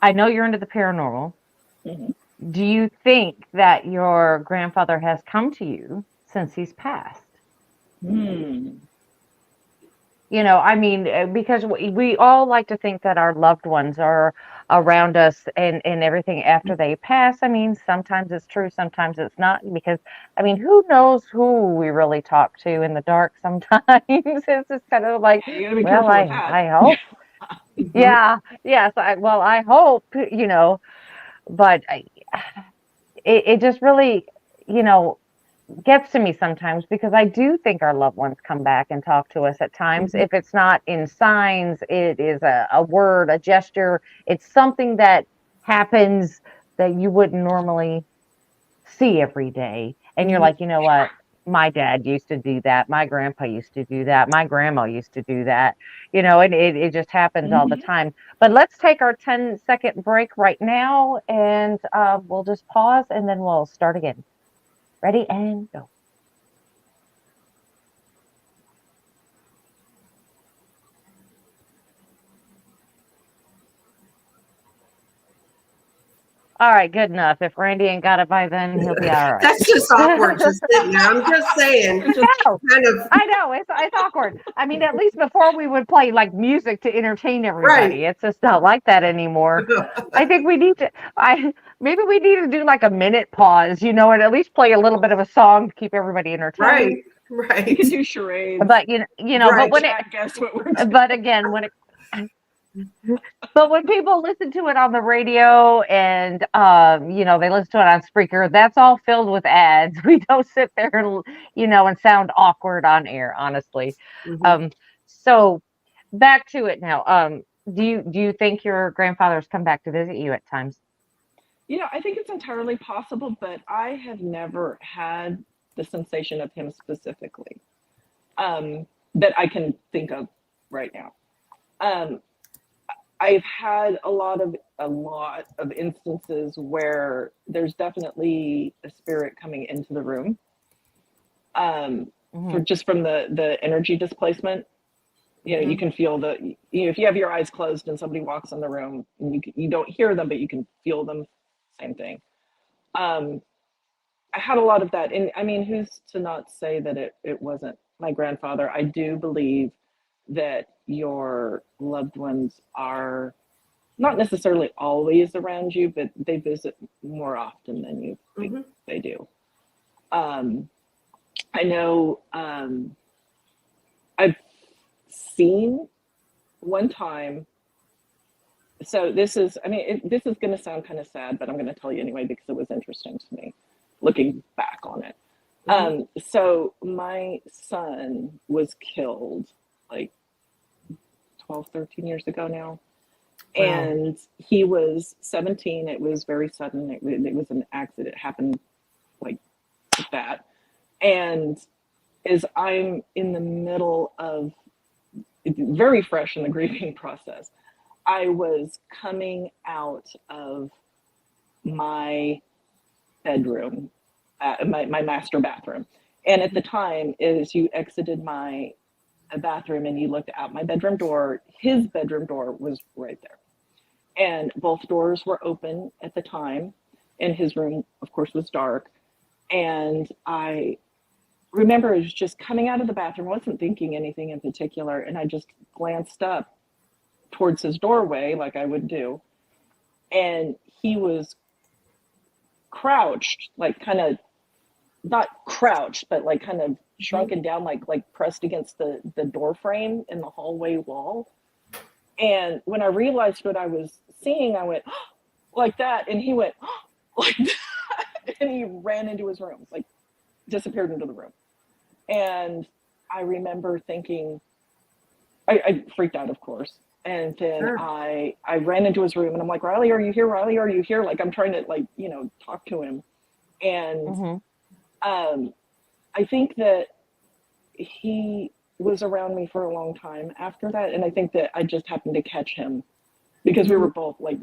I know you're into the paranormal. Mhm. Do you think that your grandfather has come to you since he's passed? Hmm. You know, I mean, because we all like to think that our loved ones are around us and everything after they pass. I mean, sometimes it's true, sometimes it's not, because, I mean, who knows who we really talk to in the dark sometimes. It's just kind of like, You gotta be well, careful with that. I hope. Mhm. Yeah, yes, I hope, but it just really, you know, gets to me sometimes because I do think our loved ones come back and talk to us at times. Mhm. If it's not in signs, it is a word, a gesture. It's something that happens that you wouldn't normally see every day. And you're Mhm. like, you know what? My dad used to do that. My grandpa used to do that. My grandma used to do that. And it just happens all the Mhm. time. But let's take our 10-second break right now and we'll just pause and then we'll start again. Ready and go. All right, good enough. If Randy ain't got it by then, he'll be all right. That's just awkward just sitting there. I'm just saying. It's just Kind of I know it's awkward. I mean, at least before we would play like music to entertain everybody. right. It's just not like that anymore. I think we need to. Maybe we need to do like a minute pause, and at least play a little bit of a song to keep everybody entertained. Right. Right. you can do charades. But but Right. when it, Chat, guess what we're doing. but again, when it. But when people listen to it on the radio and they listen to it on Spreaker, that's all filled with ads. We don't sit there and sound awkward on air, honestly. Mhm. So back to it now. Do you think your grandfather's come back to visit you at times? I think it's entirely possible, but I have never had the sensation of him specifically that I can think of right now. Um, I've had a lot of instances where there's definitely a spirit coming into the room, Hmm. for just from the energy displacement. You Mhm. can feel if you have your eyes closed and somebody walks in the room, and you don't hear them, but you can feel them. Same thing. Um, I had a lot of that, and I mean, who's to not say that it wasn't my grandfather? I do believe that your loved ones are not necessarily always around you, but they visit more often than you think Mhm. they do. I know I've seen one time. So this is, I mean, this is going to sound kind of sad, but I'm going to tell you anyway because it was interesting to me looking back on it. Mhm. So my son was killed like 12, 13 years ago now. Wow. And he was 17. It was very sudden. It was an accident. It happened like that. And as I'm in the middle of very fresh in the grieving process, I was coming out of my bedroom, my master bathroom. And at the time, as you exited my bathroom and you looked out my bedroom door, his bedroom door was right there. And both doors were open at the time. And his room, of course, was dark. And I remember it was just coming out of the bathroom, wasn't thinking anything in particular. And I just glanced up towards his doorway like I would do. And he was crouched, like kind of not crouched, but like kind of Mhm. shrunken down, like pressed against the door frame in the hallway wall. And when I realized what I was seeing, I went like that, and he went like that, and he ran into his room, like disappeared into the room. And I remember thinking, I freaked out, of course. And then Sure. I ran into his room, and I'm like, Riley, are you here? Riley, are you here? Like I'm trying to talk to him. And Mm-hmm. I think that he was around me for a long time after that. And I think that I just happened to catch him because we were both like,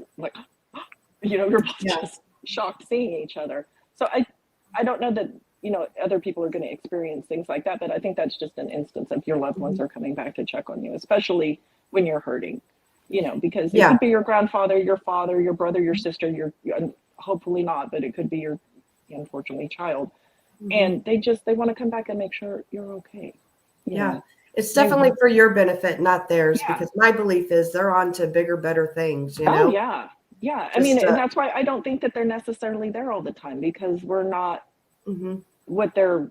we were both Yeah. just shocked seeing each other. So I don't know that, other people are going to experience things like that, but I think that's just an instance of your loved ones are coming back to check on you, especially when you're hurting, because it Yeah. could be your grandfather, your father, your brother, your sister, hopefully not, but it could be your, unfortunately, child. And they want to come back and make sure you're okay. Yeah. It's definitely for your benefit, not theirs, Yeah. because my belief is they're on to bigger, better things, Oh, yeah. Yeah. I mean, Just, and that's why I don't think that they're necessarily there all the time, because we're not what their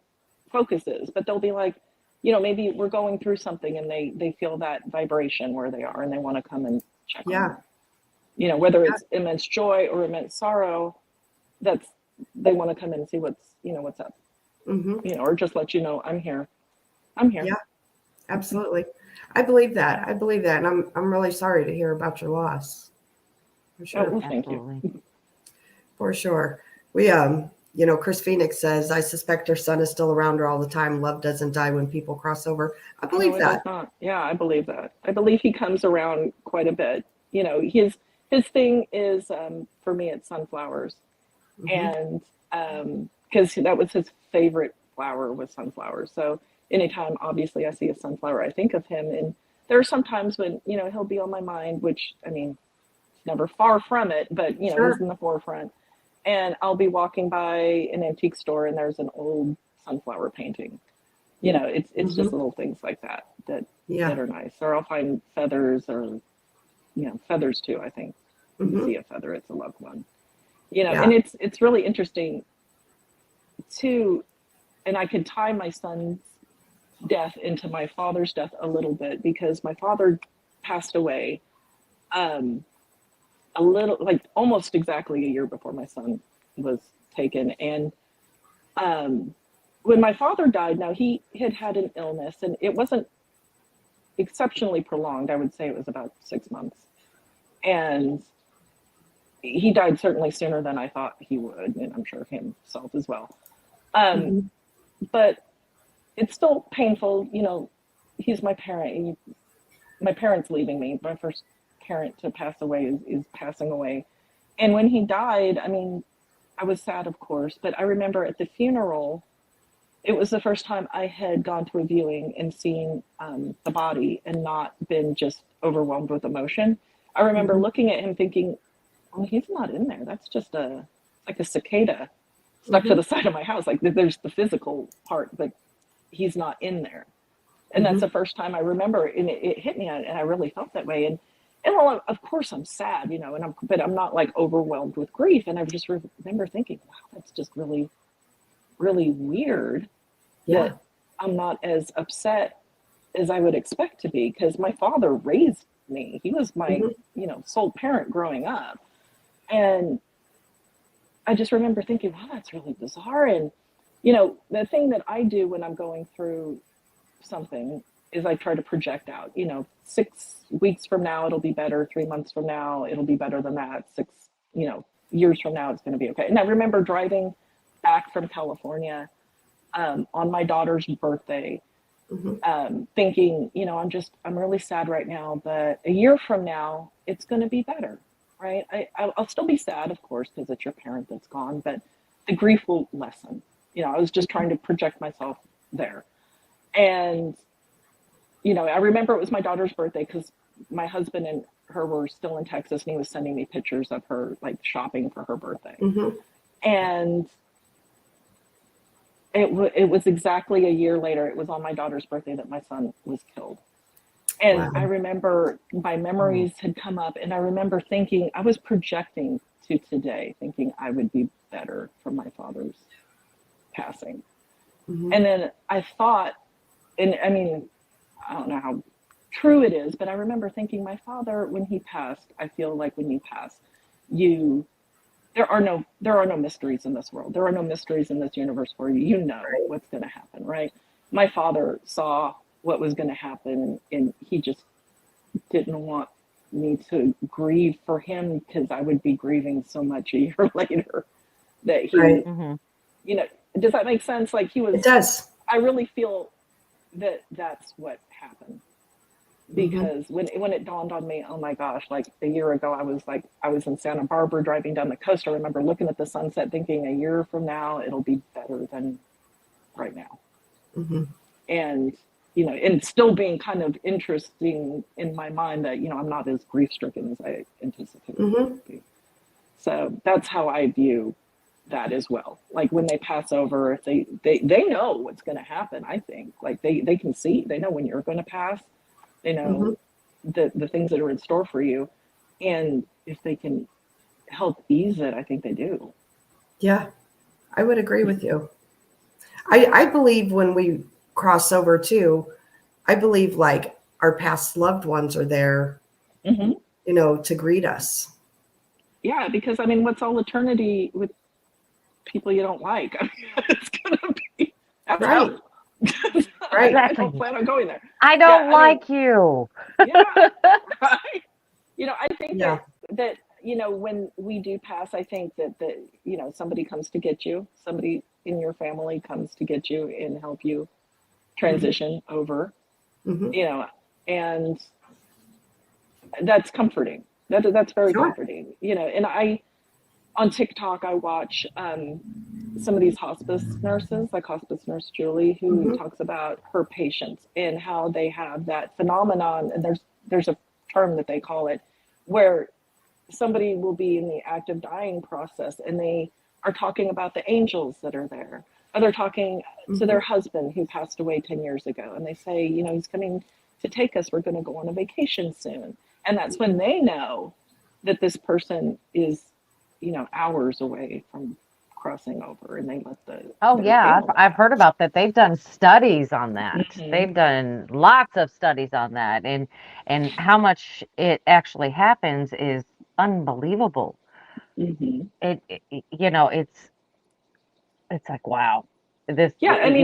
focus is. But they'll be like, maybe we're going through something and they feel that vibration where they are and they want to come and check on you. Whether it's immense joy or immense sorrow, they want to come in and see what's up. Or just let you know, I'm here. Yeah, absolutely. I believe that. And I'm really sorry to hear about your loss. For sure. Oh, well, thank you. For sure. We, Chris Phoenix says, I suspect her son is still around her all the time. Love doesn't die when people cross over. I believe No, it that. does not. Yeah, I believe that. I believe he comes around quite a bit. His thing is, for me, it's sunflowers. And because that was his favorite flower was sunflowers. So anytime, obviously, I see a sunflower, I think of him. And there are some times when, he'll be on my mind, which, I mean, never far from it, but, he's in the forefront. And I'll be walking by an antique store and there's an old sunflower painting. It's just little things like that are nice. Or I'll find feathers or, feathers too, I think. When you see a feather, it's a loved one. And it's really interesting too. And I could tie my son's death into my father's death a little bit, because my father passed away a little, like almost exactly a year before my son was taken. And when my father died, now he had an illness and it wasn't exceptionally prolonged. I would say it was about 6 months. And he died certainly sooner than I thought he would, and I'm sure himself as well. But it's still painful. He's my parent. My parent's leaving me. My first parent to pass away is passing away. And when he died, I mean, I was sad, of course, but I remember at the funeral, it was the first time I had gone to a viewing and seen the body and not been just overwhelmed with emotion. I remember looking at him thinking, oh, he's not in there. That's just like a cicada stuck to the side of my house. Like there's the physical part, but he's not in there. And that's the first time I remember, and it hit me, and I really felt that way. And well, of course I'm sad, but I'm not like overwhelmed with grief. And I just remember thinking, wow, that's just really, really weird that I'm not as upset as I would expect to be, because my father raised me. He was my, sole parent growing up. And I just remember thinking, wow, that's really bizarre. And, the thing that I do when I'm going through something is I try to project out, 6 weeks from now, it'll be better. 3 months from now, it'll be better than that. 6, years from now, it's going to be okay. And I remember driving back from California on my daughter's birthday, thinking, I'm really sad right now, but a year from now, it's going to be better. Right. I'll still be sad, of course, because it's your parent that's gone, but the grief will lessen. I was just trying to project myself there. And, I remember it was my daughter's birthday because my husband and her were still in Texas, and he was sending me pictures of her like shopping for her birthday. And it was exactly a year later. It was on my daughter's birthday that my son was killed. And I remember my memories had come up, and I remember thinking, I was projecting to today, thinking I would be better from my father's passing. And then I thought, and I mean, I don't know how true it is, but I remember thinking my father, when he passed, I feel like when you pass, there are no mysteries in this world. There are no mysteries in this universe where you know what's going to happen, right? My father saw what was going to happen, and he just didn't want me to grieve for him, because I would be grieving so much a year later that he does that make sense? Like It does. I really feel that that's what happened. Because when it dawned on me, oh my gosh, like a year ago, I was in Santa Barbara driving down the coast. I remember looking at the sunset thinking a year from now, it'll be better than right now. And, and still being kind of interesting in my mind that, I'm not as grief stricken as I anticipated it would be. So that's how I view that as well. Like when they pass over, if they know what's going to happen, I think like they can see, they know when you're going to pass. They know the things that are in store for you. And if they can help ease it, I think they do. Yeah, I would agree with you. I believe when we cross over too, I believe like our past loved ones are there, to greet us. Yeah, because I mean, what's all eternity with people you don't like? I mean, it's going to be right. Right. I don't plan on going there. I don't like you. Yeah. Right. I think that when we do pass, I think that somebody comes to get you, somebody in your family comes to get you and help you transition over, and that's comforting. That's very comforting, and on TikTok, I watch some of these hospice nurses, like hospice nurse Julie, who talks about her patients and how they have that phenomenon. And there's a term that they call it, where somebody will be in the active dying process and they are talking about the angels that are there. Or they're talking to their husband who passed away 10 years ago. And they say, he's coming to take us. We're going to go on a vacation soon. And that's when they know that this person is, hours away from crossing over, and they let I've heard about that. They've done studies on that. They've done lots of studies on that, and how much it actually happens is unbelievable. It's like, wow, this that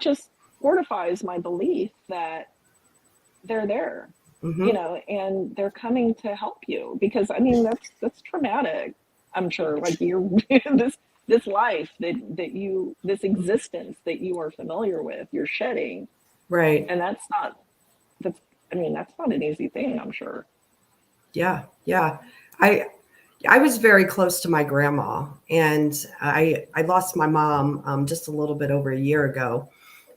just fortifies my belief that they're there. And they're coming to help you, because that's traumatic. I'm sure, like you're this life that you, this existence that you are familiar with, you're shedding, right? And that's not an easy thing, I'm sure. Yeah. I was very close to my grandma, and I lost my mom just a little bit over a year ago.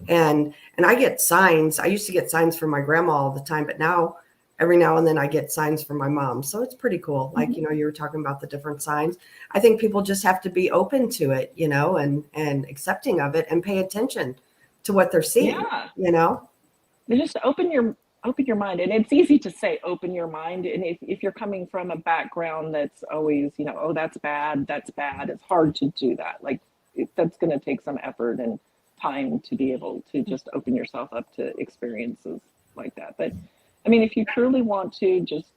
And I get signs. I used to get signs from my grandma all the time, but now every now and then I get signs from my mom. So it's pretty cool. Like, you were talking about the different signs. I think people just have to be open to it, and accepting of it and pay attention to what they're seeing, They just open your mind. And it's easy to say, open your mind. And if you're coming from a background that's always, oh, that's bad. It's hard to do that. Like that's going to take some effort and time to be able to just open yourself up to experiences like that. But I mean, if you truly want to just,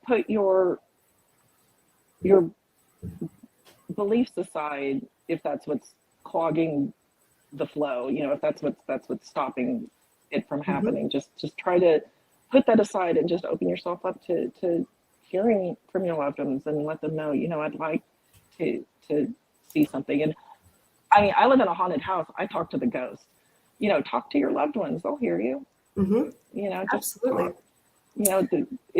put your beliefs aside, if that's what's clogging the flow, if that's what's stopping it from happening, just try to put that aside and just open yourself up to hearing from your loved ones and let them know, I'd like to see something. And I mean, I live in a haunted house. I talk to the ghosts. Talk to your loved ones. They'll hear you. Just absolutely.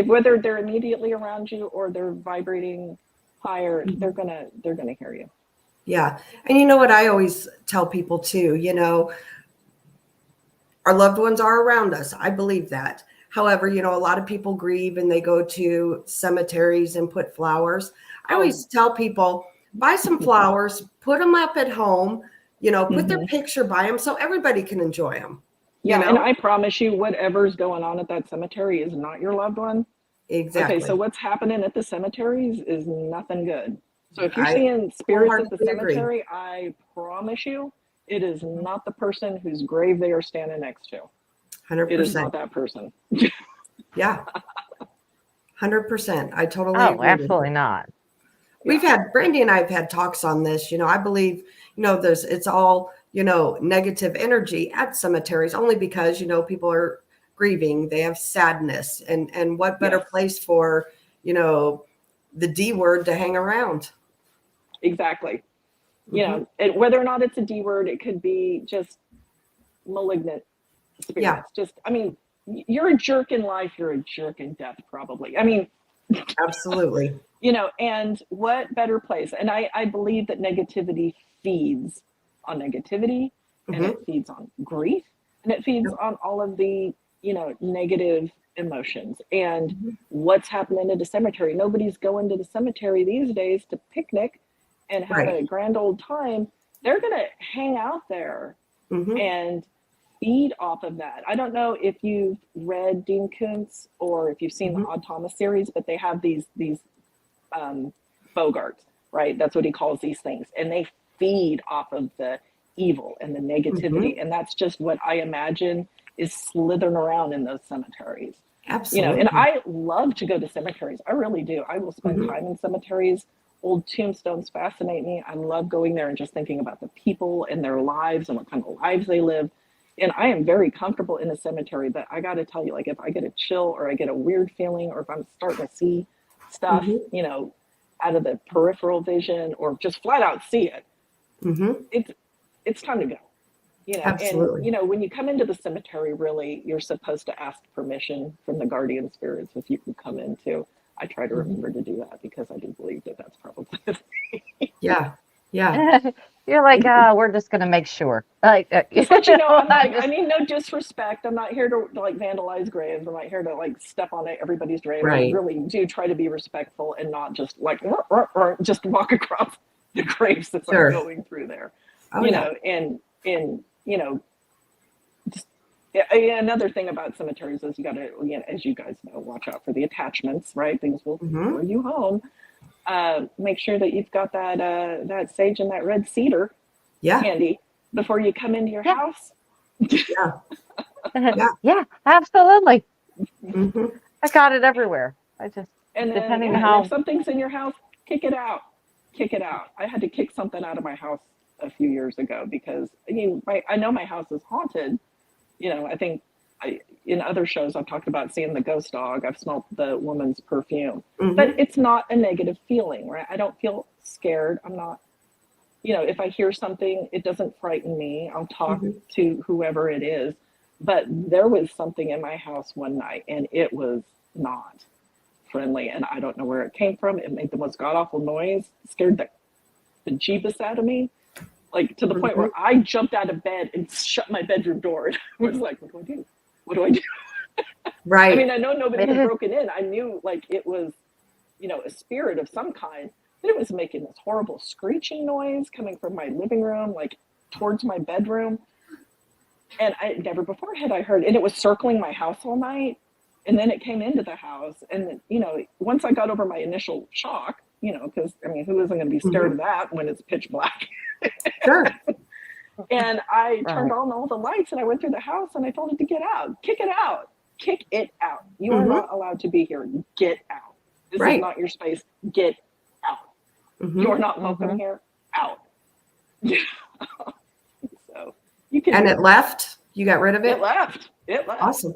Whether they're immediately around you or they're vibrating higher, they're gonna hear you. Yeah, and what I always tell people too. Our loved ones are around us. I believe that. However, a lot of people grieve and they go to cemeteries and put flowers. I always tell people, buy some flowers, put them up at home, put their picture by them so everybody can enjoy them. Yeah, and I promise you, whatever's going on at that cemetery is not your loved one. Exactly. Okay, so what's happening at the cemeteries is nothing good. So if you're seeing spirits at the cemetery, I promise you, it is not the person whose grave they are standing next to. 100%. It is not that person. Yeah. 100%. I totally agree. Oh, absolutely not. Brandy and I have had talks on this. I believe, it's all, negative energy at cemeteries, only because, people are grieving. They have sadness, and what better place for, the D word to hang around. exactly. You know, whether or not it's a D word, it could be just malignant spirits. Yeah. Just, I mean, you're a jerk in life, you're a jerk in death, probably. I mean, Absolutely. you know, and what better place? And I believe that negativity feeds on negativity, and it feeds on grief, and it feeds on all of the, you know, negative emotions. And what's happening at a cemetery? Nobody's going to the cemetery these days to picnic and have a grand old time. They're going to hang out there and feed off of that. I don't know if you've read Dean Koontz or if you've seen the Odd Thomas series, but they have these bogarts, right? That's what he calls these things. And they feed off of the evil and the negativity. And that's just what I imagine is slithering around in those cemeteries. Absolutely. You know, and I love to go to cemeteries. I really do. I will spend time in cemeteries. Old tombstones fascinate me. I love going there and just thinking about the people and their lives and what kind of lives they live. And I am very comfortable in a cemetery, but I got to tell you, like, if I get a chill or I get a weird feeling, or if I'm starting to see stuff, you know, out of the peripheral vision, or just flat out see it, it's time to go. You know, Absolutely. and you know, when you come into the cemetery, really, you're supposed to ask permission from the guardian spirits if you can come in too. I try to remember to do that because I do believe that that's probably the thing. Yeah. Yeah. You're like, we're just gonna make sure. Like, but you know, I mean, no disrespect. I'm not here to like vandalize graves. I'm not here to like step on everybody's grave. Right. I really do try to be respectful and not just like just walk across the graves that I'm going through there. Oh, you know, and you know, just, another thing about cemeteries is you got to, you know, as you guys know, watch out for the attachments, right? Things will lure you home. Make sure that you've got that that sage and that red cedar handy before you come into your house. Yeah, absolutely. I got it everywhere. I just, and then, depending on how, if something's in your house, kick it out. Kick it out. I had to kick something out of my house a few years ago because I know my house is haunted. You know, I think in other shows I've talked about seeing the ghost dog. I've smelled the woman's perfume, but it's not a negative feeling, right? I don't feel scared. I'm not, you know, if I hear something, it doesn't frighten me. I'll talk to whoever it is. But there was something in my house one night and it was not friendly, and I don't know where it came from. It made the most god-awful noise, scared the jeebus out of me. Like to the point where I jumped out of bed and shut my bedroom door. And I was like, what do I do? What do I do? Right. I mean, I know nobody had broken in. I knew like it was, you know, a spirit of some kind, but it was making this horrible screeching noise coming from my living room, like towards my bedroom. And I never before had I heard, and it was circling my house all night. And then it came into the house. And, you know, once I got over my initial shock, you know, because I mean, who isn't going to be scared of that when it's pitch black? Sure. And I turned on all the lights and I went through the house and I told it to get out, kick it out, kick it out. You are not allowed to be here. Get out. This is not your space. Get out. You're not welcome here. Out. So you can. And it left. You got rid of it. It left. It left. Awesome.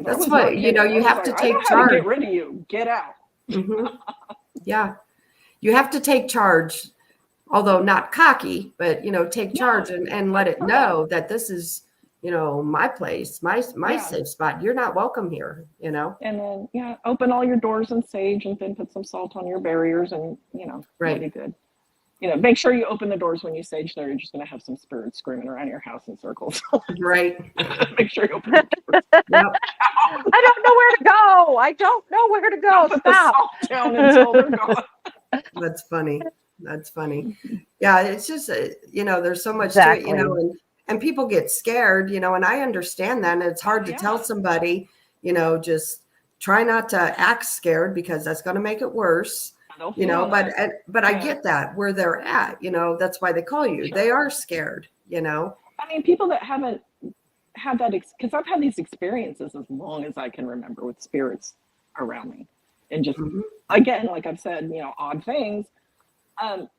That's what, you know, you have to take charge. I know how to get rid of you. Get out. Yeah. You have to take charge, although not cocky, but, you know, take charge and let it know that this is, you know, my place, my safe spot. You're not welcome here, you know. And then, open all your doors in sage and then put some salt on your barriers and, you know, really good. You know, make sure you open the doors when you sage there. You're just going to have some spirits screaming around your house in circles. Right. Make sure you open the doors. I don't know where to go. I don't know where to go. Put the salt down until they're gone. That's funny. That's funny. Yeah, it's just, you know, there's so much to it, you know, and people get scared, you know, and I understand that. And it's hard to tell somebody, you know, just try not to act scared because that's going to make it worse. You know, but I get that where they're at, you know, that's why they call you. They are scared, you know. I mean, people that haven't had that, because I've had these experiences as long as I can remember with spirits around me. And just, again, like I've said, you know, odd things.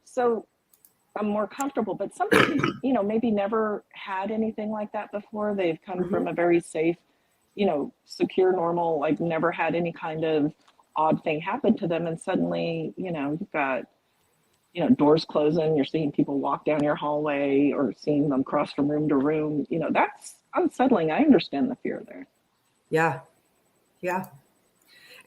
So I'm more comfortable. But some people, you know, maybe never had anything like that before. They've come from a very safe, you know, secure, normal, like never had any kind of odd thing happen to them, and suddenly, you know, you've got doors closing, you're seeing people walk down your hallway or seeing them cross from room to room, that's unsettling. I understand the fear there. Yeah. Yeah.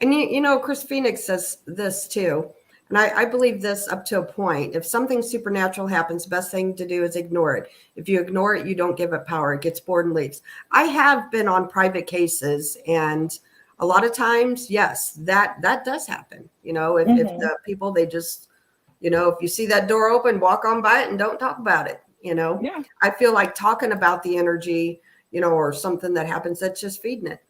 And Chris Phoenix says this too. And I believe this up to a point. If something supernatural happens, the best thing to do is ignore it. If you ignore it, you don't give it power. It gets bored and leaves. I have been on private cases, and a lot of times, yes, that does happen. If the people, they just, if you see that door open, walk on by it and don't talk about it. Yeah. I feel like talking about the energy, or something that happens, that's just feeding it.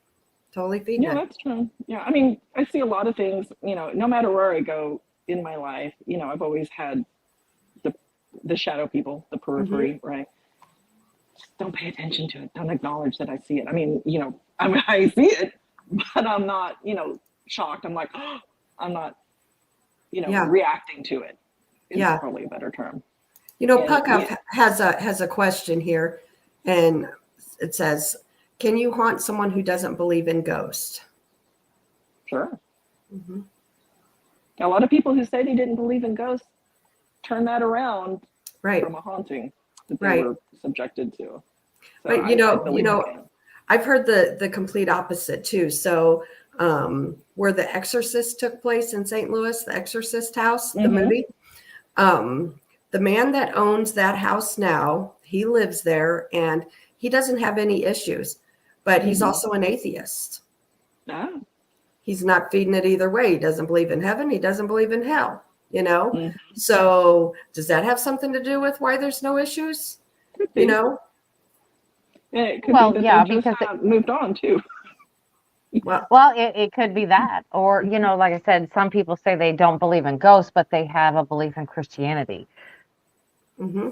Totally feeding it. Yeah, that's true. Yeah. I mean, I see a lot of things, no matter where I go in my life, I've always had the shadow people, the periphery, right? Just don't pay attention to it. Don't acknowledge that I see it. I mean, I see it, but I'm not, shocked. I'm like, oh, I'm not, reacting to it. Is probably a better term. Puck has a question here, and it says, can you haunt someone who doesn't believe in ghosts? Sure. Mm-hmm. A lot of people who say they didn't believe in ghosts turn that around from a haunting that they were subjected to. So but I've heard the complete opposite too. So where The Exorcist took place in St. Louis, The Exorcist house, the movie, the man that owns that house now, he lives there and he doesn't have any issues, but he's also an atheist. Oh. He's not feeding it either way. He doesn't believe in heaven. He doesn't believe in hell, So does that have something to do with why there's no issues? Yeah, it could be that they just moved on too. Well, it could be that. Or, like I said, some people say they don't believe in ghosts, but they have a belief in Christianity. Mm-hmm.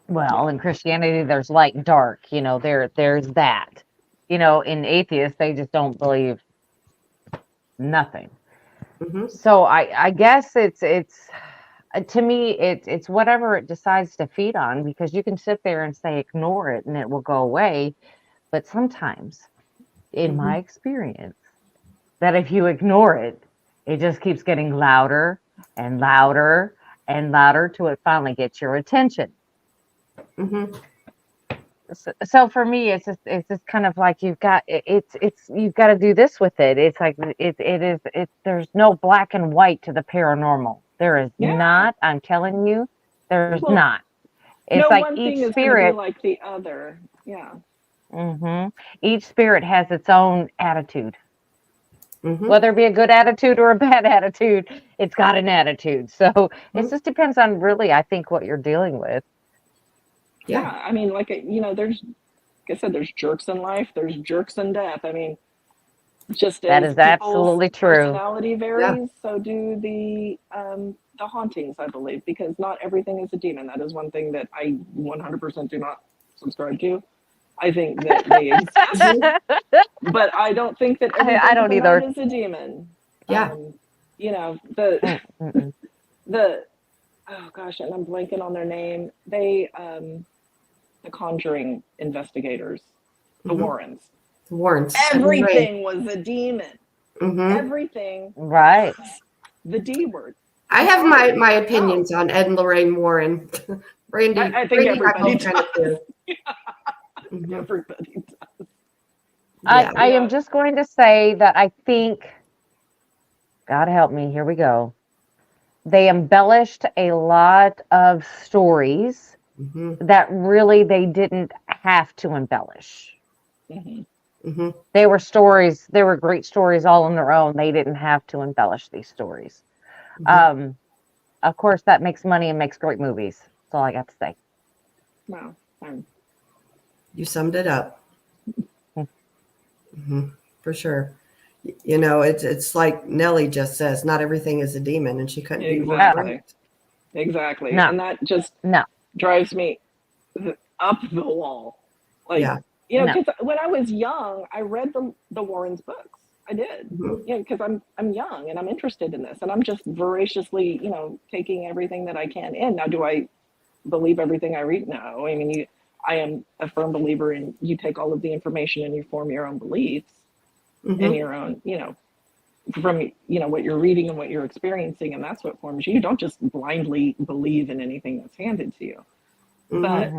Well, in Christianity, there's light and dark. There's that. In atheists, they just don't believe nothing. Mm-hmm. So I guess it's to me it's whatever it decides to feed on, because you can sit there and say ignore it and it will go away, but sometimes in my experience that if you ignore it, it just keeps getting louder and louder and louder till it finally gets your attention. So for me, it's just kind of like you've got to do this with it. It's like there's no black and white to the paranormal. There is not. I'm telling you, there's not. It's no like one each thing spirit is going to be like the other. Yeah. Each spirit has its own attitude. Whether it be a good attitude or a bad attitude, it's got an attitude. So it just depends on really, I think, what you're dealing with. Yeah, I mean, there's, like I said, there's jerks in life, there's jerks in death. I mean, just that as is absolutely true. Personality varies, so do the hauntings, I believe, because not everything is a demon. That is one thing that I 100% do not subscribe to. I think that they exist, but I don't think that I don't either. Is a demon. Yeah. The oh gosh, and I'm blanking on their name. They the Conjuring investigators, the Warrens. The Warrens. Everything was a demon. Everything. Right. The D word. I have my opinions on Ed and Lorraine Warren. Brandy. I think everybody does. Everybody does. I am just going to say that I think, God help me, here we go. They embellished a lot of stories that really they didn't have to embellish. They were stories. They were great stories all on their own. They didn't have to embellish these stories. Of course, that makes money and makes great movies. That's all I got to say. Wow. You summed it up. For sure. It's like Nellie just says, not everything is a demon, and she couldn't be more right. Exactly. No. And that just drives me up the wall. Because when I was young, I read the Warrens books. I did. Because I'm young and I'm interested in this, and I'm just voraciously, taking everything that I can in. Now, do I believe everything I read? No. I mean, I am a firm believer in you take all of the information and you form your own beliefs and your own, from what you're reading and what you're experiencing, and that's what forms you. You don't just blindly believe in anything that's handed to you. But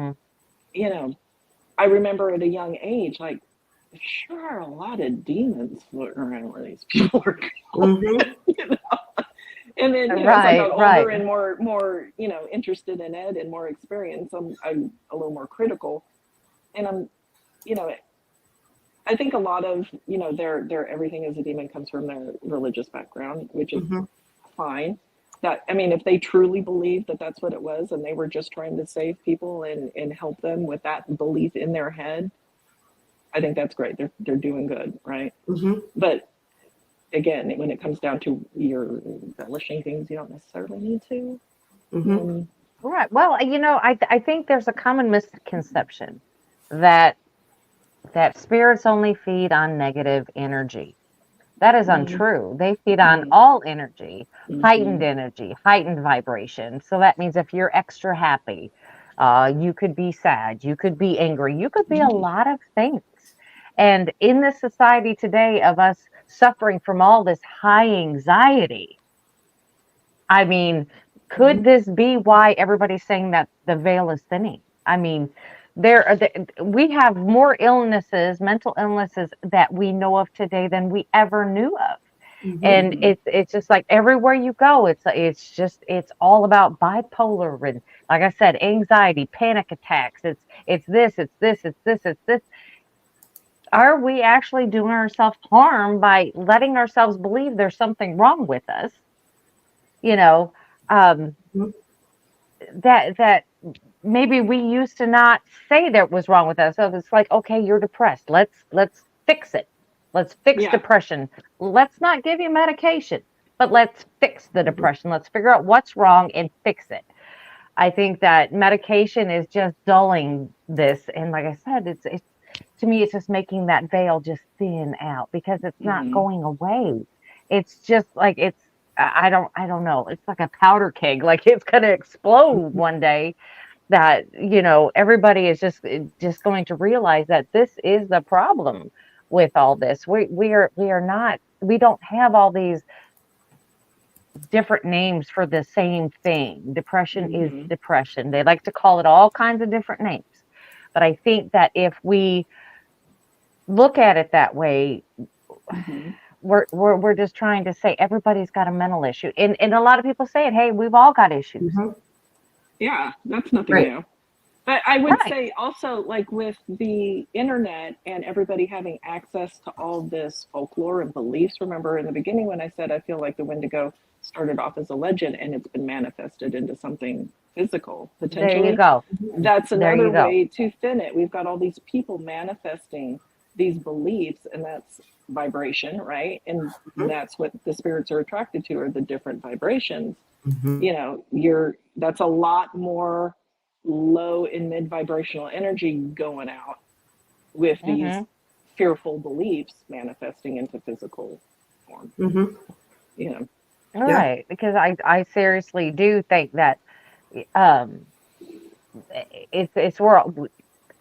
I remember at a young age, like, there sure are a lot of demons floating around where these people are going. And then as I got older and more interested in it and more experience, I'm a little more critical, and I'm I think a lot of their everything is a demon comes from their religious background, which is fine. That, I mean, if they truly believe that that's what it was and they were just trying to save people and help them with that belief in their head, I think that's great. They're doing good, right? But again, when it comes down to your embellishing things, you don't necessarily need to. Right. Well, I think there's a common misconception that spirits only feed on negative energy. That is untrue. They feed on all energy, heightened energy, heightened vibration. So that means if you're extra happy, you could be sad, you could be angry, you could be a lot of things. And in this society today of us suffering from all this high anxiety, I mean, could this be why everybody's saying that the veil is thinning? I mean, we have more illnesses, mental illnesses that we know of today than we ever knew of. And it's just like everywhere you go, it's all about bipolar and, like I said, anxiety, panic attacks. It's this. Are we actually doing ourselves harm by letting ourselves believe there's something wrong with us? That maybe we used to not say that was wrong with us. So it's like, okay, you're depressed. Let's fix it. Let's fix depression. Let's not give you medication, but let's fix the depression. Let's figure out what's wrong and fix it. I think that medication is just dulling this. And like I said, it's to me, it's just making that veil just thin out because it's not going away. It's just like I don't know. It's like a powder keg. Like it's going to explode one day. That everybody is just going to realize that this is the problem with all this. We don't have all these different names for the same thing. Depression is depression. They like to call it all kinds of different names. But I think that if we look at it that way, we're just trying to say everybody's got a mental issue. And a lot of people say it, hey, we've all got issues. Yeah, that's nothing new. But I would say also, like with the internet and everybody having access to all this folklore and beliefs, remember in the beginning when I said I feel like the Wendigo started off as a legend and it's been manifested into something physical, potentially. There you go. That's another way to thin it. We've got all these people manifesting these beliefs, and that's vibration, right? And that's what the spirits are attracted to, are the different vibrations. That's a lot more low and mid vibrational energy going out with these fearful beliefs manifesting into physical form. Right, because I seriously do think that it's world.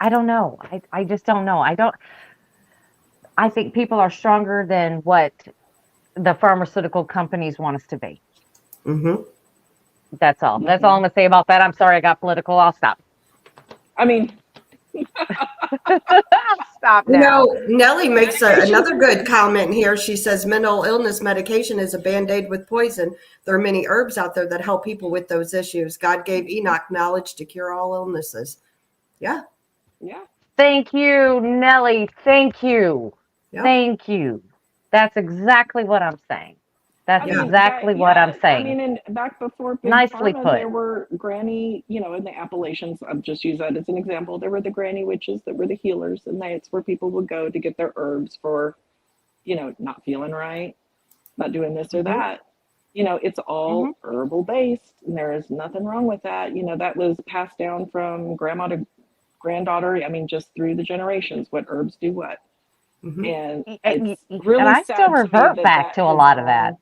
I don't know. I just don't know. I think people are stronger than what the pharmaceutical companies want us to be. That's all. That's all I'm going to say about that. I'm sorry I got political. I'll stop. I mean, I'll stop now. Nellie makes another good comment here. She says mental illness medication is a Band-Aid with poison. There are many herbs out there that help people with those issues. God gave Enoch knowledge to cure all illnesses. Yeah. Thank you, Nellie. Thank you. Yep. Thank you. That's exactly what I'm saying. That's exactly what I'm saying. I mean, and back before Big Nicely Pharma, put. There were granny, in the Appalachians, I'll just use that as an example. There were the granny witches that were the healers, and that's where people would go to get their herbs for, not feeling right, not doing this or that. It's all herbal based, and there is nothing wrong with that. That was passed down from grandma to granddaughter. I mean, just through the generations, what herbs do what. And it's really and I sad still to me revert that back to a lot of that.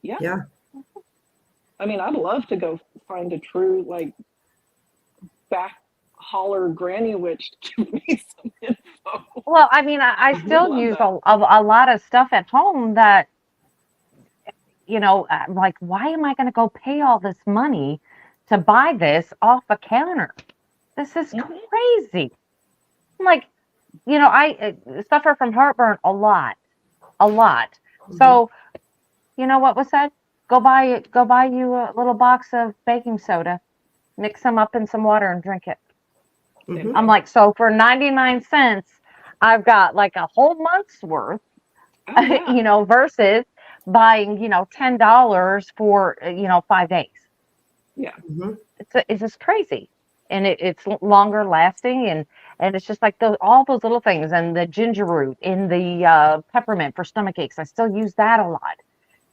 Yeah. I mean, I'd love to go find a true, back holler granny witch to give me some info. Well, I mean, I still use a lot of stuff at home that I'm like, why am I going to go pay all this money to buy this off a counter? This is crazy. I'm like, I suffer from heartburn a lot. So, you know what was said? Go buy you a little box of baking soda, mix them up in some water and drink it. I'm like, so for 99 cents, I've got like a whole month's worth, versus buying, $10 for, 5 days. Yeah. It's just crazy. And it's longer lasting, and it's just like all those little things, and the ginger root in the peppermint for stomach aches. I still use that a lot,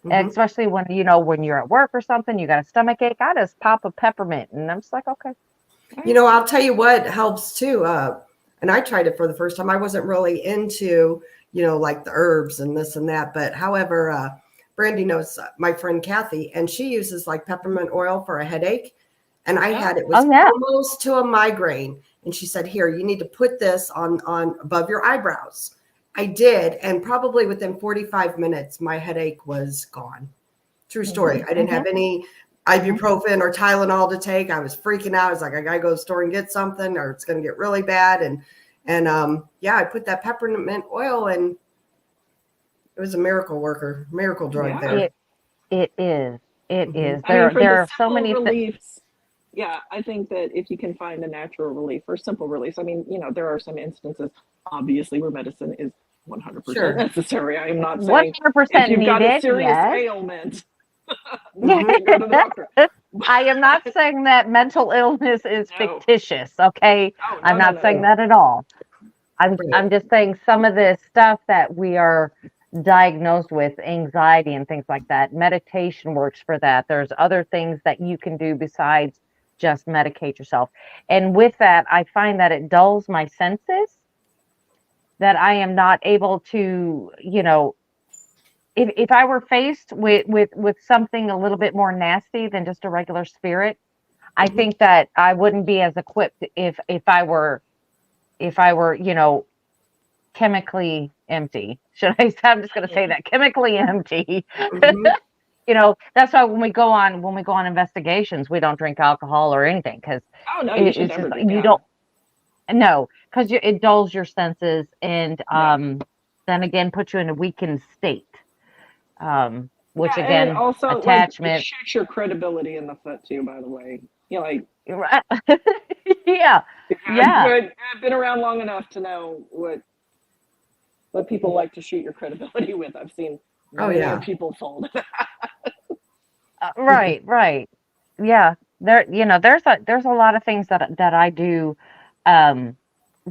especially when when you're at work or something, you got a stomach ache. I just pop a peppermint, and I'm just like, okay. I'll tell you what helps too. And I tried it for the first time. I wasn't really into like the herbs and this and that, but however, Brandy knows my friend Kathy, and she uses like peppermint oil for a headache. And I had it was almost to a migraine. And she said, here, you need to put this on above your eyebrows. I did. And probably within 45 minutes, my headache was gone. True story. I didn't have any ibuprofen or Tylenol to take. I was freaking out. I was like, I got to go to the store and get something or it's going to get really bad. And I put that peppermint oil and it was a miracle drug there. It is. It is. I mean, there are so many reliefs. Yeah, I think that if you can find a natural relief or simple reliefs, I mean, there are some instances, obviously, where medicine is 100% necessary. I am not saying 100% if you've got a serious ailment, go to the doctor. I am not saying that mental illness is fictitious, okay? I'm not saying that at all. I'm just saying some of this stuff that we are diagnosed with, anxiety and things like that, meditation works for that. There's other things that you can do besides just medicate yourself. And with that, I find that it dulls my senses, that I am not able to, if I were faced with something a little bit more nasty than just a regular spirit, I think that I wouldn't be as equipped if I were, chemically empty. I'm just going to say that, chemically empty. That's why when we go on investigations, we don't drink alcohol or anything, because it dulls your senses and then again puts you in a weakened state. Which again, and also attachment shoots your credibility in the foot too. By the way, yeah. I've been around long enough to know what people like to shoot your credibility with. I've seen people fold. Right. Yeah. There's a lot of things that I do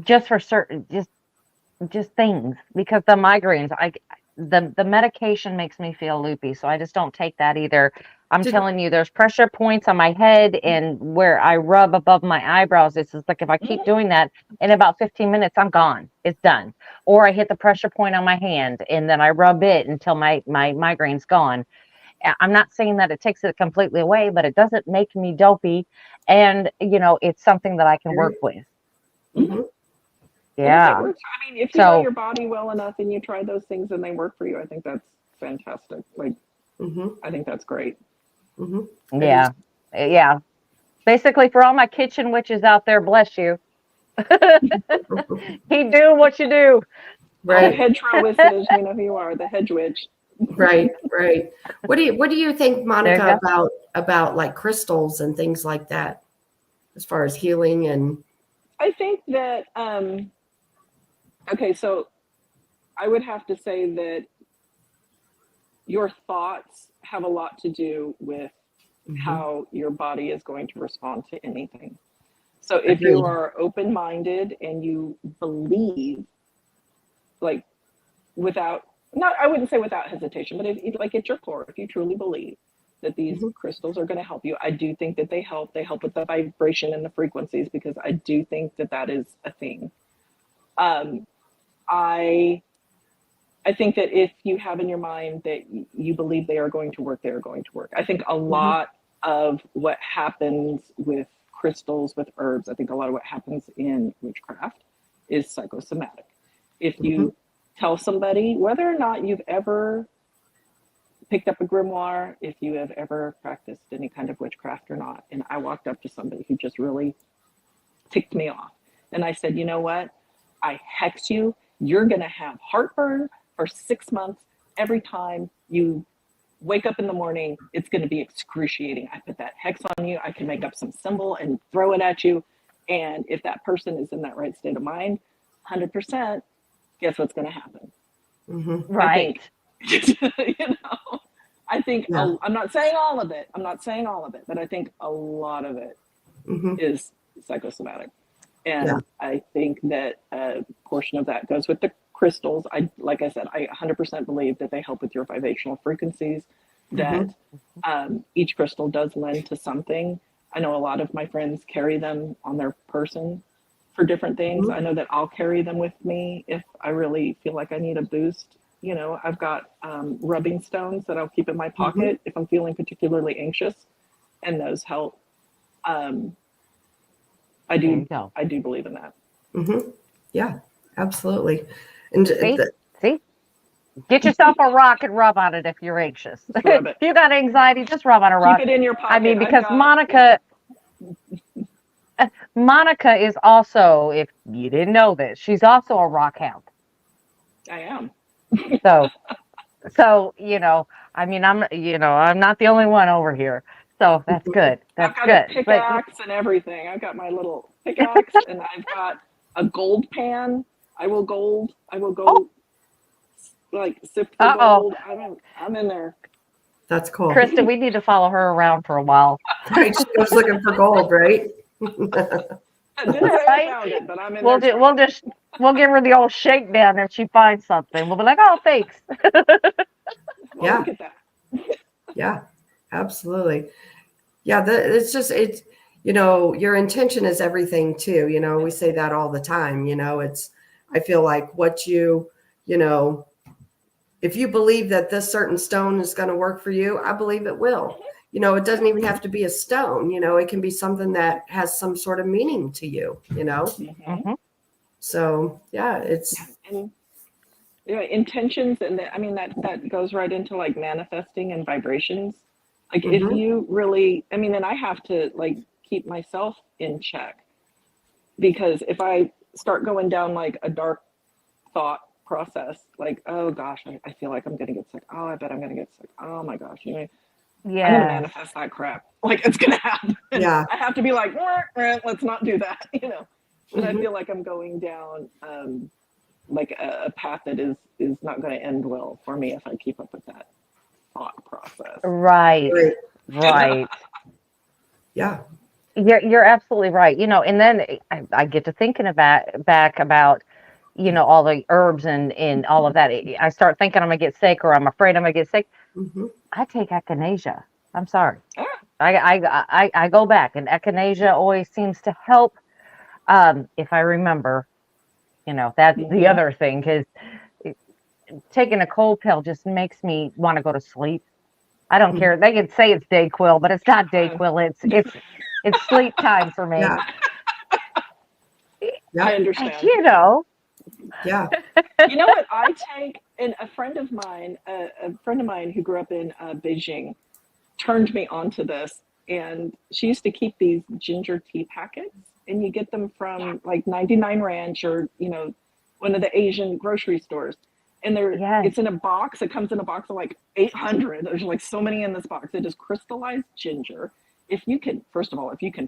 just for certain just things, because the migraines, the medication makes me feel loopy, so I just don't take that either. I'm telling you, there's pressure points on my head and where I rub above my eyebrows. It's just like if I keep doing that, in about 15 minutes, I'm gone. It's done. Or I hit the pressure point on my hand and then I rub it until my migraine's gone. I'm not saying that it takes it completely away, but it doesn't make me dopey. And, it's something that I can work with. Yeah. I mean, if you know your body well enough and you try those things and they work for you, I think that's fantastic. Like, I think that's great. Yeah. Basically, for all my kitchen witches out there, bless you. Keep doing what you do. Right. The hedgerow witches, you know who you are, the hedge witch. Right. What do you think, Monica, about like crystals and things like that, as far as healing? And I think that so I would have to say that your thoughts have a lot to do with how your body is going to respond to anything. So if you are open-minded and you believe, like I wouldn't say without hesitation, but if like at your core, if you truly believe that these crystals are going to help you, I do think that they help with the vibration and the frequencies, because I do think that is a thing. I think that if you have in your mind that you believe they are going to work, they are going to work. I think a lot of what happens with crystals, with herbs, I think a lot of what happens in witchcraft is psychosomatic. If you tell somebody, whether or not you've ever picked up a grimoire, if you have ever practiced any kind of witchcraft or not. And I walked up to somebody who just really ticked me off. And I said, you know what? I hex you. You're going to have heartburn for 6 months. Every time you wake up in the morning, it's going to be excruciating. I put that hex on you. I can make up some symbol and throw it at you. And if that person is in that right state of mind, 100%, guess what's going to happen? Right. I think Yeah. I'm not saying all of it. But I think a lot of it is psychosomatic. And I think that a portion of that goes with the crystals. Like I said, I 100% believe that they help with your vibrational frequencies, that each crystal does lend to something. I know a lot of my friends carry them on their person for different things. I know that I'll carry them with me if I really feel like I need a boost. You know, I've got rubbing stones that I'll keep in my pocket if I'm feeling particularly anxious, and those help. I do believe in that. Yeah, absolutely. And See? Get yourself a rock and rub on it if you're anxious. If you got anxiety, just rub on a rock. Keep it in your pocket. I mean, because Monica is also, if you didn't know this, she's also a rock hound. I am. So, you know, I mean, I'm not the only one over here. So that's good. That's I've got good. a pickaxe and everything. I've got my little pickaxe and I've got a gold pan. I will go like sift for gold. I'm in there. That's cool. Krista, we need to follow her around for a while. Right, she goes looking for gold, right? I didn't say I found it, but I'm in there. We'll give her the old shakedown if she finds something. We'll be like, oh, thanks. Yeah. Look at that. Yeah, absolutely. Yeah, it's you know, your intention is everything too. You know, we say that all the time. You know, I feel like what you know, if you believe that this certain stone is going to work for you, I believe it will. You know, it doesn't even have to be a stone. You know, it can be something that has some sort of meaning to you, you know? So, yeah, and intentions. And that goes right into like manifesting and vibrations. Like if you really, and I have to like keep myself in check, because if I start going down like a dark thought process, like, oh gosh, I feel like I'm going to get sick. Oh, I bet I'm going to get sick. Oh my gosh. You know, I'm going to manifest that crap. Like it's going to happen. Yeah. I have to be like, let's not do that. You know, when I feel like I'm going down like a path that is not going to end well for me if I keep up with that thought process. Right. Yeah. You're absolutely right. You know, and then I get to thinking back about, you know, all the herbs and all of that. I start thinking I'm gonna get sick, or I'm afraid I'm gonna get sick. I take echinacea. I'm sorry. I go back, and echinacea always seems to help. If I remember, you know, that's the other thing, because taking a cold pill just makes me want to go to sleep. I don't care. They can say it's Dayquil, but it's not Dayquil. It's sleep time for me. Yeah. I understand. You know. Yeah. You know what I take? And a friend of mine who grew up in Beijing turned me onto this. And she used to keep these ginger tea packets, and you get them from like 99 Ranch or, you know, one of the Asian grocery stores. And it's in a box. It comes in a box of like 800. There's like so many in this box. It is crystallized ginger. If you can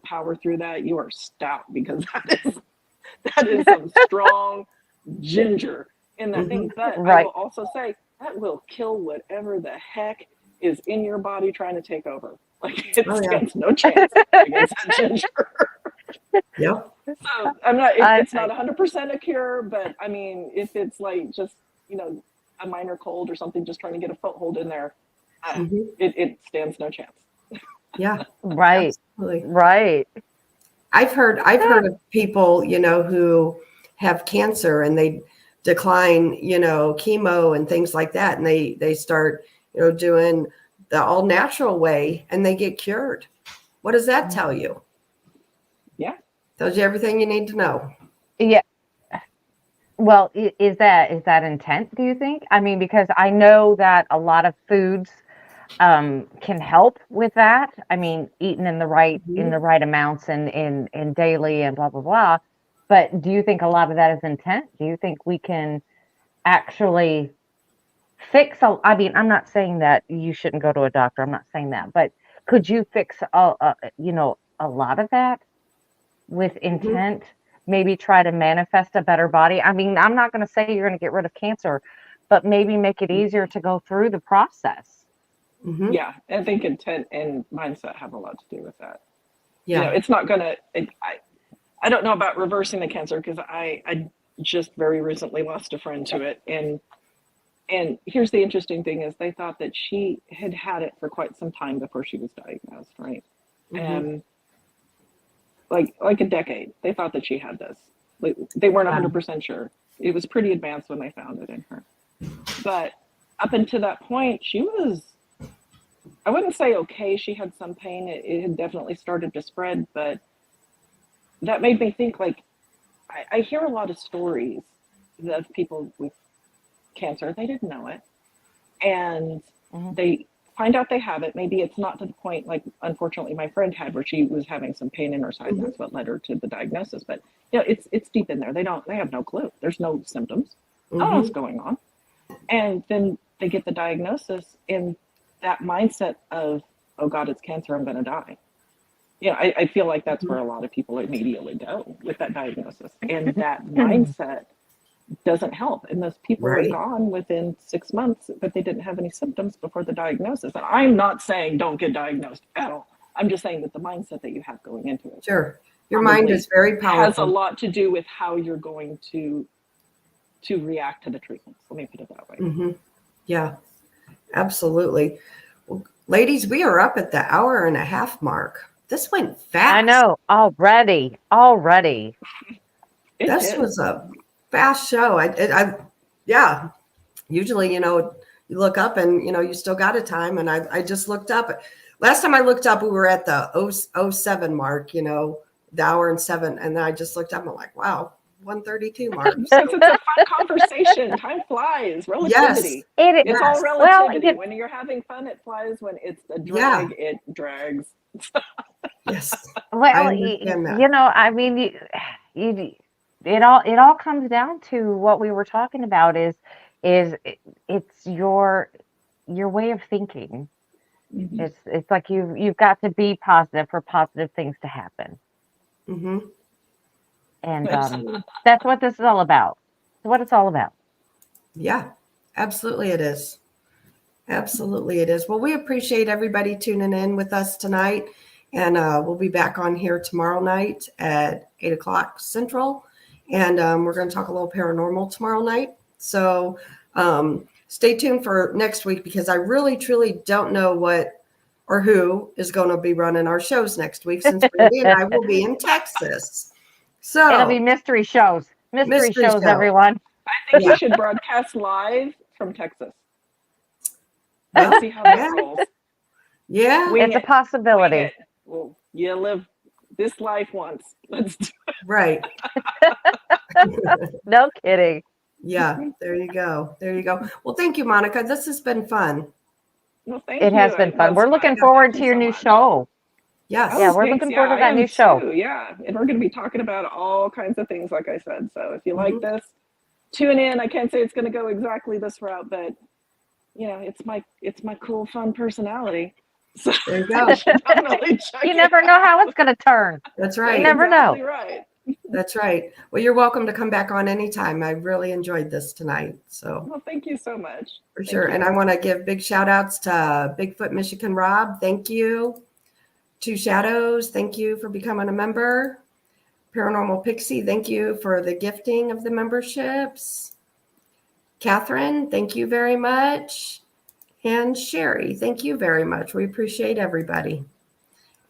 power through that, you are stout, because that is some strong ginger in that thing. But I will also say that will kill whatever the heck is in your body trying to take over. Like it stands no chance against that ginger. Yep. So it's not 100% a cure, but I mean, if it's like just, you know, a minor cold or something, just trying to get a foothold in there, it stands no chance. Yeah. Right. Absolutely. Right. I've heard of people, you know, who have cancer and they decline, you know, chemo and things like that, and they start, you know, doing the all natural way, and they get cured. What does that tell you? Yeah. Tells you everything you need to know. Yeah. Well, is that intent, do you think? I mean, because I know that a lot of foods can help with that. I mean, eating in the right amounts and in daily and blah blah blah. But do you think a lot of that is intent? Do you think we can actually fix I mean, I'm not saying that you shouldn't go to a doctor. I'm not saying that, but could you fix a lot of that with intent? Maybe try to manifest a better body. I mean, I'm not going to say you're going to get rid of cancer, but maybe make it easier to go through the process. Yeah, I think intent and mindset have a lot to do with that. Yeah. You know, it's not going to, I don't know about reversing the cancer because I just very recently lost a friend to it. And here's the interesting thing is they thought that she had it for quite some time before she was diagnosed, right? And like a decade, they thought that she had this. Like, they weren't 100% sure. It was pretty advanced when they found it in her. But up until that point, she was, I wouldn't say okay, she had some pain. It had definitely started to spread, but that made me think, like, I hear a lot of stories of people with cancer. They didn't know it. And they find out they have it. Maybe it's not to the point, like, unfortunately, my friend had, where she was having some pain in her side. And that's what led her to the diagnosis. But, you know, it's deep in there. They have no clue. There's no symptoms. I don't know what's going on. And then they get the diagnosis in that mindset of, oh God, it's cancer, I'm going to die. You know, I feel like that's where a lot of people immediately go with that diagnosis. And that mindset doesn't help. And those people are gone within 6 months, but they didn't have any symptoms before the diagnosis. And I'm not saying don't get diagnosed at all. I'm just saying that the mindset that you have going into it. Sure. Your mind is very powerful. Has a lot to do with how you're going to react to the treatments. Let me put it that way. Yeah, absolutely. Well, ladies, we are up at the 1.5 hour mark. This went fast. I know. Already. This was a fast show. Yeah. Usually, you know, you look up and, you know, you still got a time. And I just looked up. Last time I looked up, we were at the 07 mark, you know, the 1:07. And then I just looked up and I'm like, wow, 1:32 mark. It's a fun conversation. Time flies. Relativity. Yes. It's all relativity. When you're having fun, it flies. When it's a drag, it drags. Yes. Well, you know, I mean, it all comes down to what we were talking about is it's your way of thinking. It's like you've got to be positive for positive things to happen. And that's what this is all about. It's what it's all about. Yeah, absolutely it is. Absolutely it is. Well, we appreciate everybody tuning in with us tonight. And we'll be back on here tomorrow night at 8 o'clock Central. And we're going to talk a little paranormal tomorrow night. So stay tuned for next week because I really, truly don't know what or who is going to be running our shows next week since Brandy and I will be in Texas. So it'll be mystery shows. Mystery shows, everyone. I think you should broadcast live from Texas. Let's see how that rolls. Yeah. It's a possibility. Well, you live this life once. Let's do it. Right. No kidding. Yeah, there you go. There you go. Well, thank you, Monica. This has been fun. Well, thank you. It has been fun. We're looking forward to your new show. Yes. Yeah, we're looking forward to that new show. Yeah, and we're going to be talking about all kinds of things, like I said. So if you like this, tune in. I can't say it's going to go exactly this route, but you know, it's my cool, fun personality. So there you go. You never know how it's going to turn. That's right. You never know. Right. That's right. Well, you're welcome to come back on anytime. I really enjoyed this tonight. So well, thank you so much. For sure. And I want to give big shout outs to Bigfoot Michigan Rob. Thank you. Two Shadows. Thank you for becoming a member. Paranormal Pixie. Thank you for the gifting of the memberships. Catherine, thank you very much. And Sherry, thank you very much. We appreciate everybody.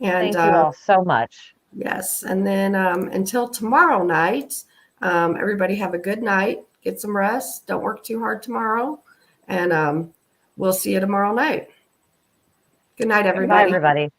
And thank you all so much. Yes. And then until tomorrow night, everybody have a good night. Get some rest. Don't work too hard tomorrow. And we'll see you tomorrow night. Good night, everybody. Bye, everybody.